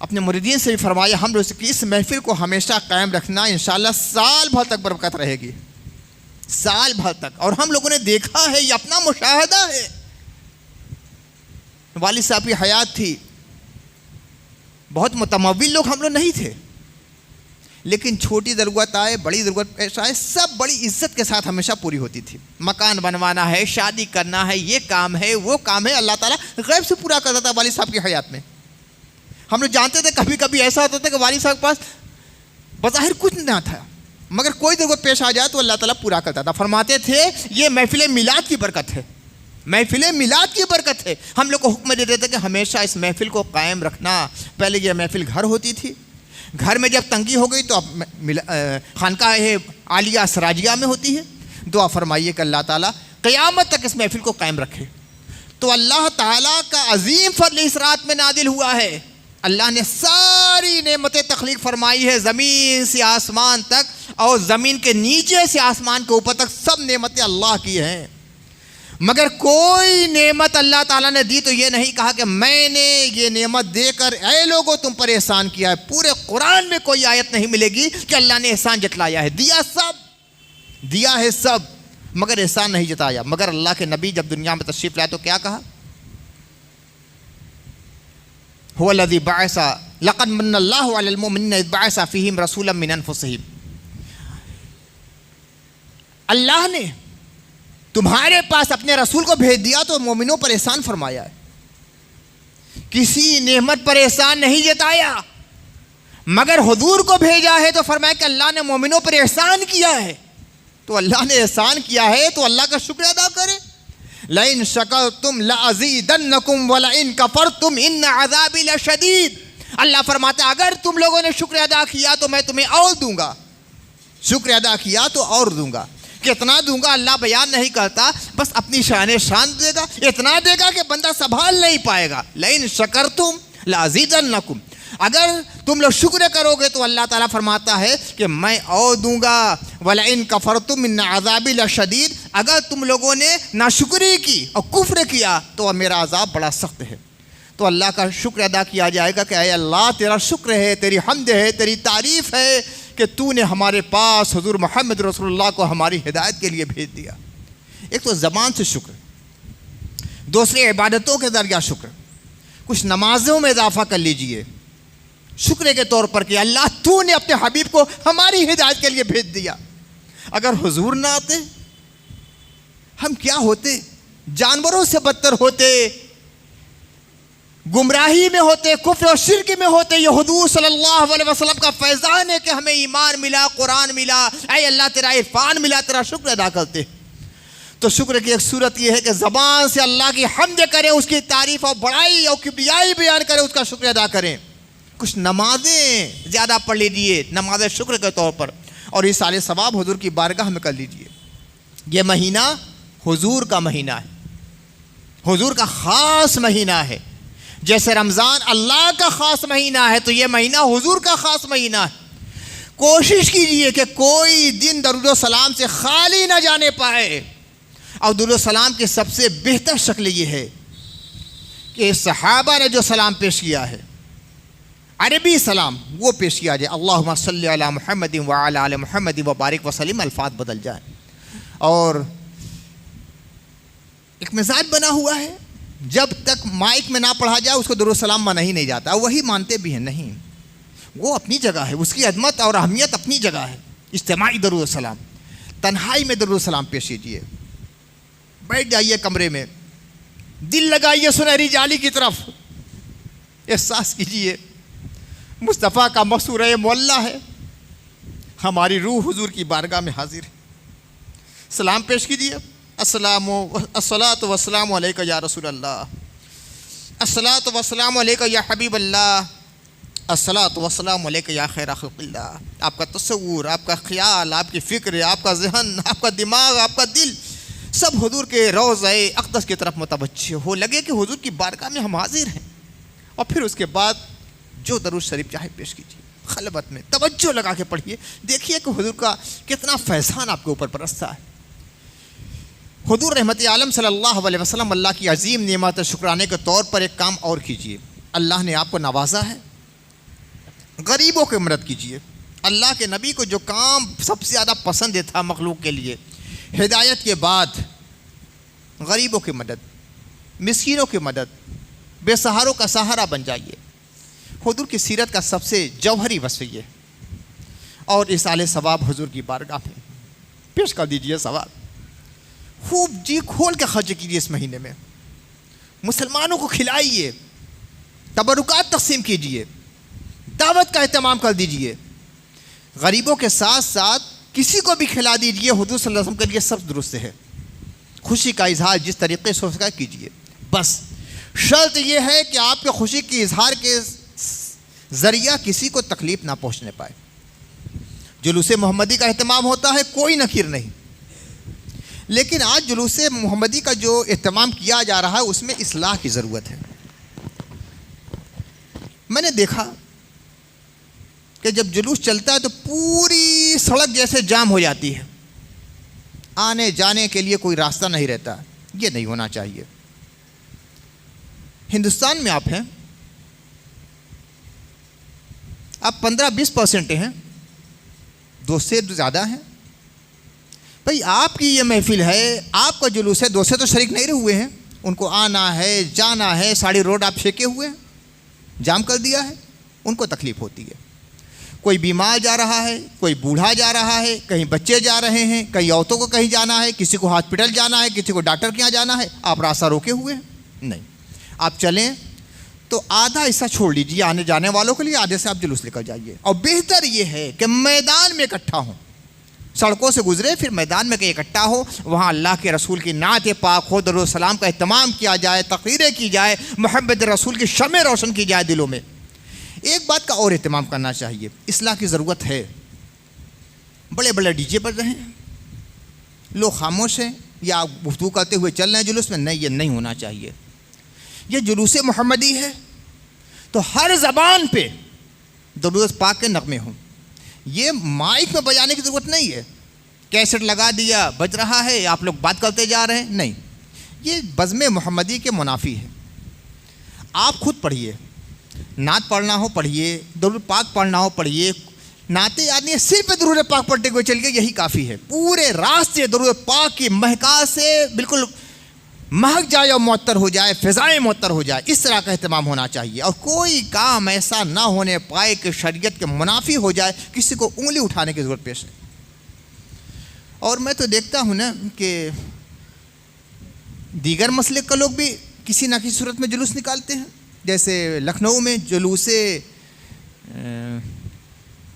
اپنے مریدین سے بھی فرمایا ہم لوگ کہ اس محفل کو ہمیشہ قائم رکھنا، انشاءاللہ سال بھر تک برکت رہے گی، سال بھر تک. اور ہم لوگوں نے دیکھا ہے، یہ اپنا مشاہدہ ہے. والد صاحب کی حیات تھی، بہت متمول لوگ ہم لوگ نہیں تھے، لیکن چھوٹی ضرورت آئے، بڑی ضرورت پیش آئے، سب بڑی عزت کے ساتھ ہمیشہ پوری ہوتی تھی. مکان بنوانا ہے، شادی کرنا ہے، یہ کام ہے، وہ کام ہے، اللہ تعالیٰ غیب سے پورا کرتا تھا والد صاحب کی حیات میں. ہم لوگ جانتے تھے کبھی کبھی ایسا ہوتا تھا کہ والد صاحب کے پاس بظاہر کچھ نہ تھا، مگر کوئی ضرورت پیش آ جائے تو اللہ تعالیٰ پورا کرتا تھا. فرماتے تھے یہ محفل میلاد کی برکت ہے، محفل میلاد کی برکت ہے. ہم لوگ کو حکم دیتے تھے کہ ہمیشہ اس محفل کو قائم رکھنا. پہلے یہ محفل گھر ہوتی تھی، گھر میں جب تنگی ہو گئی تو اب خانقاہ عالیہ سراجیہ میں ہوتی ہے. دعا فرمائیے کہ اللہ تعالیٰ قیامت تک اس محفل کو قائم رکھے. تو اللہ تعالیٰ کا عظیم فضل اس رات میں نازل ہوا ہے. اللہ نے ساری نعمتیں تخلیق فرمائی ہے، زمین سے آسمان تک اور زمین کے نیچے سے آسمان کے اوپر تک سب نعمتیں اللہ کی ہیں، مگر کوئی نعمت اللہ تعالیٰ نے دی تو یہ نہیں کہا کہ میں نے یہ نعمت دے کر اے لوگوں تم پر احسان کیا ہے۔ پورے قرآن میں کوئی آیت نہیں ملے گی کہ اللہ نے احسان جتلایا ہے، دیا ہے سب مگر احسان نہیں جتایا۔ مگر اللہ کے نبی جب دنیا میں تشریف لائے تو کیا کہا؟ هو الذی بعث لقد من اللہ علی المؤمنین اذ بعث فیہم رسولا من انفسہم، اللہ نے تمہارے پاس اپنے رسول کو بھیج دیا تو مومنوں پر احسان فرمایا ہے، کسی نعمت پر احسان نہیں جتایا، مگر حضور کو بھیجا ہے تو فرمایا کہ اللہ نے مومنوں پر احسان کیا ہے، تو اللہ نے احسان کیا ہے تو اللہ کا شکر ادا کرے۔ لَإِن شَكَرْتُمْ لَأَزِيدَنَّكُمْ وَلَئِن كَفَرْتُمْ إِنَّ عَذَابِي لَشَدِيدٌ، اللہ فرماتا ہے اگر تم لوگوں نے شکر ادا کیا تو میں تمہیں اور دوں گا، شکر ادا کیا تو اور دوں گا۔ کتنا دوں گا اللہ بیان نہیں کرتا، بس اپنی شان دے گا، اتنا دے گا کہ بندہ سنبھال نہیں پائے گا۔ لَإِن شَكَرْتُمْ لَأَزِيدَنَّكُمْ، اگر تم لوگ شکر کرو گے تو اللہ تعالیٰ فرماتا ہے کہ میں اور دوں گا۔ وَلَئِن كَفَرْتُمْ إِنَّ عَذَابِي لَشَدِيدٌ، اگر تم لوگوں نے ناشکری کی اور کفر کیا تو میرا عذاب بڑا سخت ہے۔ تو اللہ کا شکر ادا کیا جائے گا کہ اے اللہ تیرا شکر ہے، تیری حمد ہے، تیری تعریف ہے کہ تو نے ہمارے پاس حضور محمد رسول اللہ کو ہماری ہدایت کے لیے بھیج دیا۔ ایک تو زبان سے شکر، دوسرے عبادتوں کے ذریعہ شکر، کچھ نمازوں میں اضافہ کر لیجئے شکر کے طور پر کہ اللہ تو نے اپنے حبیب کو ہماری ہدایت کے لیے بھیج دیا۔ اگر حضور نہ آتے ہم کیا ہوتے؟ جانوروں سے بدتر ہوتے، گمراہی میں ہوتے، کفر و شرک میں ہوتے۔ یہ حضور صلی اللہ علیہ وسلم کا فیضان ہے کہ ہمیں ایمان ملا، قرآن ملا، اے اللہ تیرا عرفان ملا، تیرا شکر ادا کرتے۔ تو شکر کی ایک صورت یہ ہے کہ زبان سے اللہ کی حمد کریں، اس کی تعریف اور بڑائی اور کبریائی بیان کریں، اس کا شکر ادا کریں۔ کچھ نمازیں زیادہ پڑھ لیجئے نماز شکر کے طور پر، اور یہ سارے ثواب حضور کی بارگاہ میں کر لیجئے۔ یہ مہینہ حضور کا مہینہ ہے، حضور کا خاص مہینہ ہے، جیسے رمضان اللہ کا خاص مہینہ ہے تو یہ مہینہ حضور کا خاص مہینہ ہے۔ کوشش کیجئے کہ کوئی دن درود و سلام سے خالی نہ جانے پائے، اور درود و سلام کی سب سے بہتر شکل یہ ہے کہ صحابہ نے جو سلام پیش کیا ہے، عربی سلام، وہ پیش کیا جائے، اللہم صلی علی محمد وعلی آل محمد وبارک وسلم، الفاظ بدل جائیں۔ اور ایک مزاج بنا ہوا ہے، جب تک مائک میں نہ پڑھا جائے اس کو درود سلام مانا ہی نہیں جاتا، وہی مانتے بھی ہیں، نہیں، وہ اپنی جگہ ہے، اس کی عظمت اور اہمیت اپنی جگہ ہے۔ اجتماعی درود سلام، تنہائی میں درود سلام پیش کیجیے، بیٹھ جائیے کمرے میں، دل لگائیے سنہری جالی کی طرف، احساس کیجیے مصطفیٰ کا مسورہ معلیٰ ہے، ہماری روح حضور کی بارگاہ میں حاضر ہے۔ سلام پیش کیجیے، الصلاۃ والسلام علیکہ یا رسول اللہ، الصلاۃ والسلام علیکہ یا حبیب اللہ، الصلاۃ والسلام علیکہ یا خیر خلق اللہ۔ آپ کا تصور، آپ کا خیال، آپ کی فکر، آپ کا ذہن، آپ کا دماغ، آپ کا دل، سب حضور کے روضہ اقدس کی طرف متوجہ ہو، لگے کہ حضور کی بارگاہ میں ہم حاضر ہیں۔ اور پھر اس کے بعد جو درود شریف چاہے پیش کیجیے، خلوت میں توجہ لگا کے پڑھیے، دیکھیے کہ حضور کا کتنا فیضان آپ کے اوپر برستا ہے۔ حضور رحمت عالم صلی اللہ علیہ وسلم اللہ کی عظیم نعمت شکرانے کے طور پر ایک کام اور کیجیے، اللہ نے آپ کو نوازا ہے، غریبوں کی مدد کیجیے۔ اللہ کے نبی کو جو کام سب سے زیادہ پسند تھا مخلوق کے لیے، ہدایت کے بعد غریبوں کی مدد، مسکینوں کی مدد، بے سہاروں کا سہارا بن جائیے۔ حضور کی سیرت کا سب سے جوہری وصف یہ ہے، اور ایصال ثواب حضور کی بارگاہ میں پیش کر دیجیے ثواب، خوب جی کھول کے خرچ کیجیے۔ اس مہینے میں مسلمانوں کو کھلائیے، تبرکات تقسیم کیجیے، دعوت کا اہتمام کر دیجیے، غریبوں کے ساتھ ساتھ کسی کو بھی کھلا دیجیے، حضور صلی اللہ علیہ وسلم کے لیے سب درست ہے۔ خوشی کا اظہار جس طریقے سے ہو سکا کیجیے، بس شرط یہ ہے کہ آپ کے خوشی کے اظہار کے ذریعہ کسی کو تکلیف نہ پہنچنے پائے۔ جلوس محمدی کا اہتمام ہوتا ہے، کوئی نکیر نہیں، لیکن آج جلوس محمدی کا جو اہتمام کیا جا رہا ہے اس میں اصلاح کی ضرورت ہے۔ میں نے دیکھا کہ جب جلوس چلتا ہے تو پوری سڑک جیسے جام ہو جاتی ہے، آنے جانے کے لیے کوئی راستہ نہیں رہتا. یہ نہیں ہونا چاہیے. ہندوستان میں آپ ہیں، آپ 15-20% ہیں، 2 سے زیادہ ہیں. بھئی آپ کی یہ محفل ہے، آپ کا جلوس ہے، 2 سے تو شریک نہیں ہوئے ہیں. ان کو آنا ہے جانا ہے، ساڑی روڈ آپ چھیکے ہوئے ہیں، جام کر دیا ہے. ان کو تکلیف ہوتی ہے. کوئی بیمار جا رہا ہے، کوئی بوڑھا جا رہا ہے، کہیں بچے جا رہے ہیں، کئی عورتوں کو کہیں جانا ہے، کسی کو ہاسپٹل جانا ہے، کسی کو ڈاکٹر کے یہاں جانا ہے. آپ راستہ روکے ہوئے ہیں؟ نہیں. آپ چلیں تو آدھا حصہ چھوڑ لیجیے آنے جانے والوں کے لیے، آدھے سے آپ جلوس لے کر جائیے. اور بہتر یہ ہے کہ میدان میں اکٹھا ہوں، سڑکوں سے گزرے پھر میدان میں کہیں اکٹھا ہو، وہاں اللہ کے رسول کی نعت پاک ہو، درود و سلام کا اہتمام کیا جائے، تقریریں کی جائے، محبت رسول کی شمع روشن کی جائے دلوں میں. ایک بات کا اور اہتمام کرنا چاہیے، اصلاح کی ضرورت ہے. بڑے بڑے ڈی جے پر رہیں، لوگ خاموش ہیں یا گفتگو کرتے ہوئے چل رہے ہیں جلوس میں، نہیں، یہ نہیں ہونا چاہیے. یہ جلوس محمدی ہے تو ہر زبان پہ درود پاک کے نغمے ہوں. یہ مائک میں بجانے کی ضرورت نہیں ہے، کیسٹ لگا دیا بج رہا ہے، آپ لوگ بات کرتے جا رہے ہیں، نہیں. یہ بزم محمدی کے منافی ہے. آپ خود پڑھیے، نعت پڑھنا ہو پڑھیے، درود پاک پڑھنا ہو پڑھیے. نعتیں یعنی صرف درود پاک پڑھتے ہوئے چلیے، یہی کافی ہے. پورے راستے درود پاک کی مہکا سے بالکل مہک جائے اور معطر ہو جائے، فضائیں معطر ہو جائے. اس طرح کا اہتمام ہونا چاہیے. اور کوئی کام ایسا نہ ہونے پائے کہ شریعت کے منافی ہو جائے، کسی کو انگلی اٹھانے کی ضرورت پیش ہے. اور میں تو دیکھتا ہوں نا کہ دیگر مسلک کا لوگ بھی کسی نہ کسی صورت میں جلوس نکالتے ہیں. جیسے لکھنؤ میں جلوس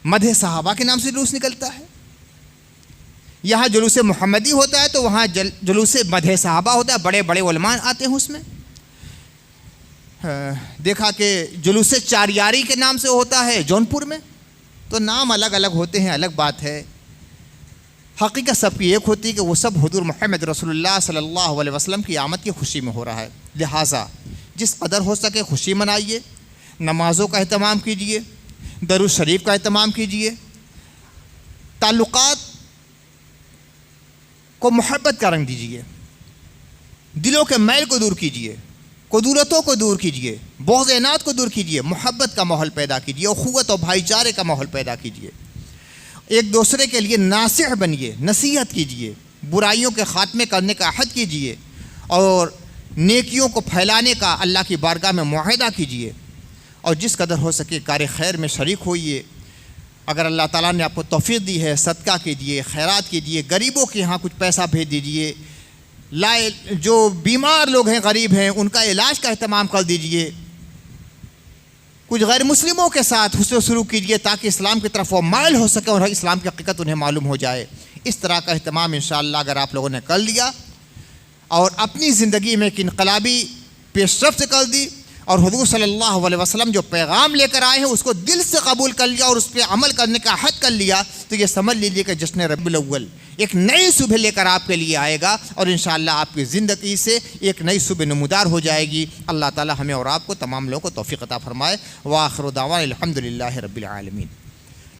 مدح صحابہ کے نام سے جلوس نکلتا ہے. یہاں جلوس محمدی ہوتا ہے تو وہاں جلوس مدح صحابہ ہوتا ہے، بڑے بڑے علماء آتے ہیں اس میں. دیکھا کہ جلوس چاریاری کے نام سے ہوتا ہے جونپور میں. تو نام الگ الگ ہوتے ہیں، الگ بات ہے. حقیقت سب کی ایک ہوتی ہے کہ وہ سب حضور محمد رسول اللہ صلی اللہ علیہ وسلم کی آمد کی خوشی میں ہو رہا ہے. لہٰذا جس قدر ہو سکے خوشی منائیے، نمازوں کا اہتمام کیجیے، درود شریف کا اہتمام کیجیے، تعلقات کو محبت کا رنگ دیجیے، دلوں کے میل کو دور کیجیے، قدورتوں کو دور کیجیے، بغض اناد کو دور کیجیے، محبت کا ماحول پیدا کیجیے، اخوت اور بھائی چارے کا ماحول پیدا کیجیے. ایک دوسرے کے لیے ناصح بنیے، نصیحت کیجیے، برائیوں کے خاتمے کرنے کا عہد کیجیے اور نیکیوں کو پھیلانے کا اللہ کی بارگاہ میں معاہدہ کیجیے. اور جس قدر ہو سکے کار خیر میں شریک ہوئیے. اگر اللہ تعالیٰ نے آپ کو توفیق دی ہے، صدقہ کیجیے، خیرات کیجیے، غریبوں کے یہاں کچھ پیسہ بھیج دیجیے، جو بیمار لوگ ہیں، غریب ہیں، ان کا علاج کا اہتمام کر دیجیے. کچھ غیر مسلموں کے ساتھ حسن سلوک کیجیے تاکہ اسلام کی طرف وہ مائل ہو سکے اور اسلام کی حقیقت انہیں معلوم ہو جائے. اس طرح کا اہتمام انشاءاللہ اگر آپ لوگوں نے کر لیا اور اپنی زندگی میں ایک انقلابی پیش رفت کر دی اور حضور صلی اللہ علیہ وسلم جو پیغام لے کر آئے ہیں اس کو دل سے قبول کر لیا اور اس پہ عمل کرنے کا عہد کر لیا، تو یہ سمجھ لیجیے کہ جشن ربیع الاول ایک نئی صبح لے کر آپ کے لیے آئے گا اور انشاءاللہ آپ کی زندگی سے ایک نئی صبح نمودار ہو جائے گی. اللہ تعالی ہمیں اور آپ کو تمام لوگوں کو توفیق عطا فرمائے. وآخر دعوانا الحمدللہ رب العالمین.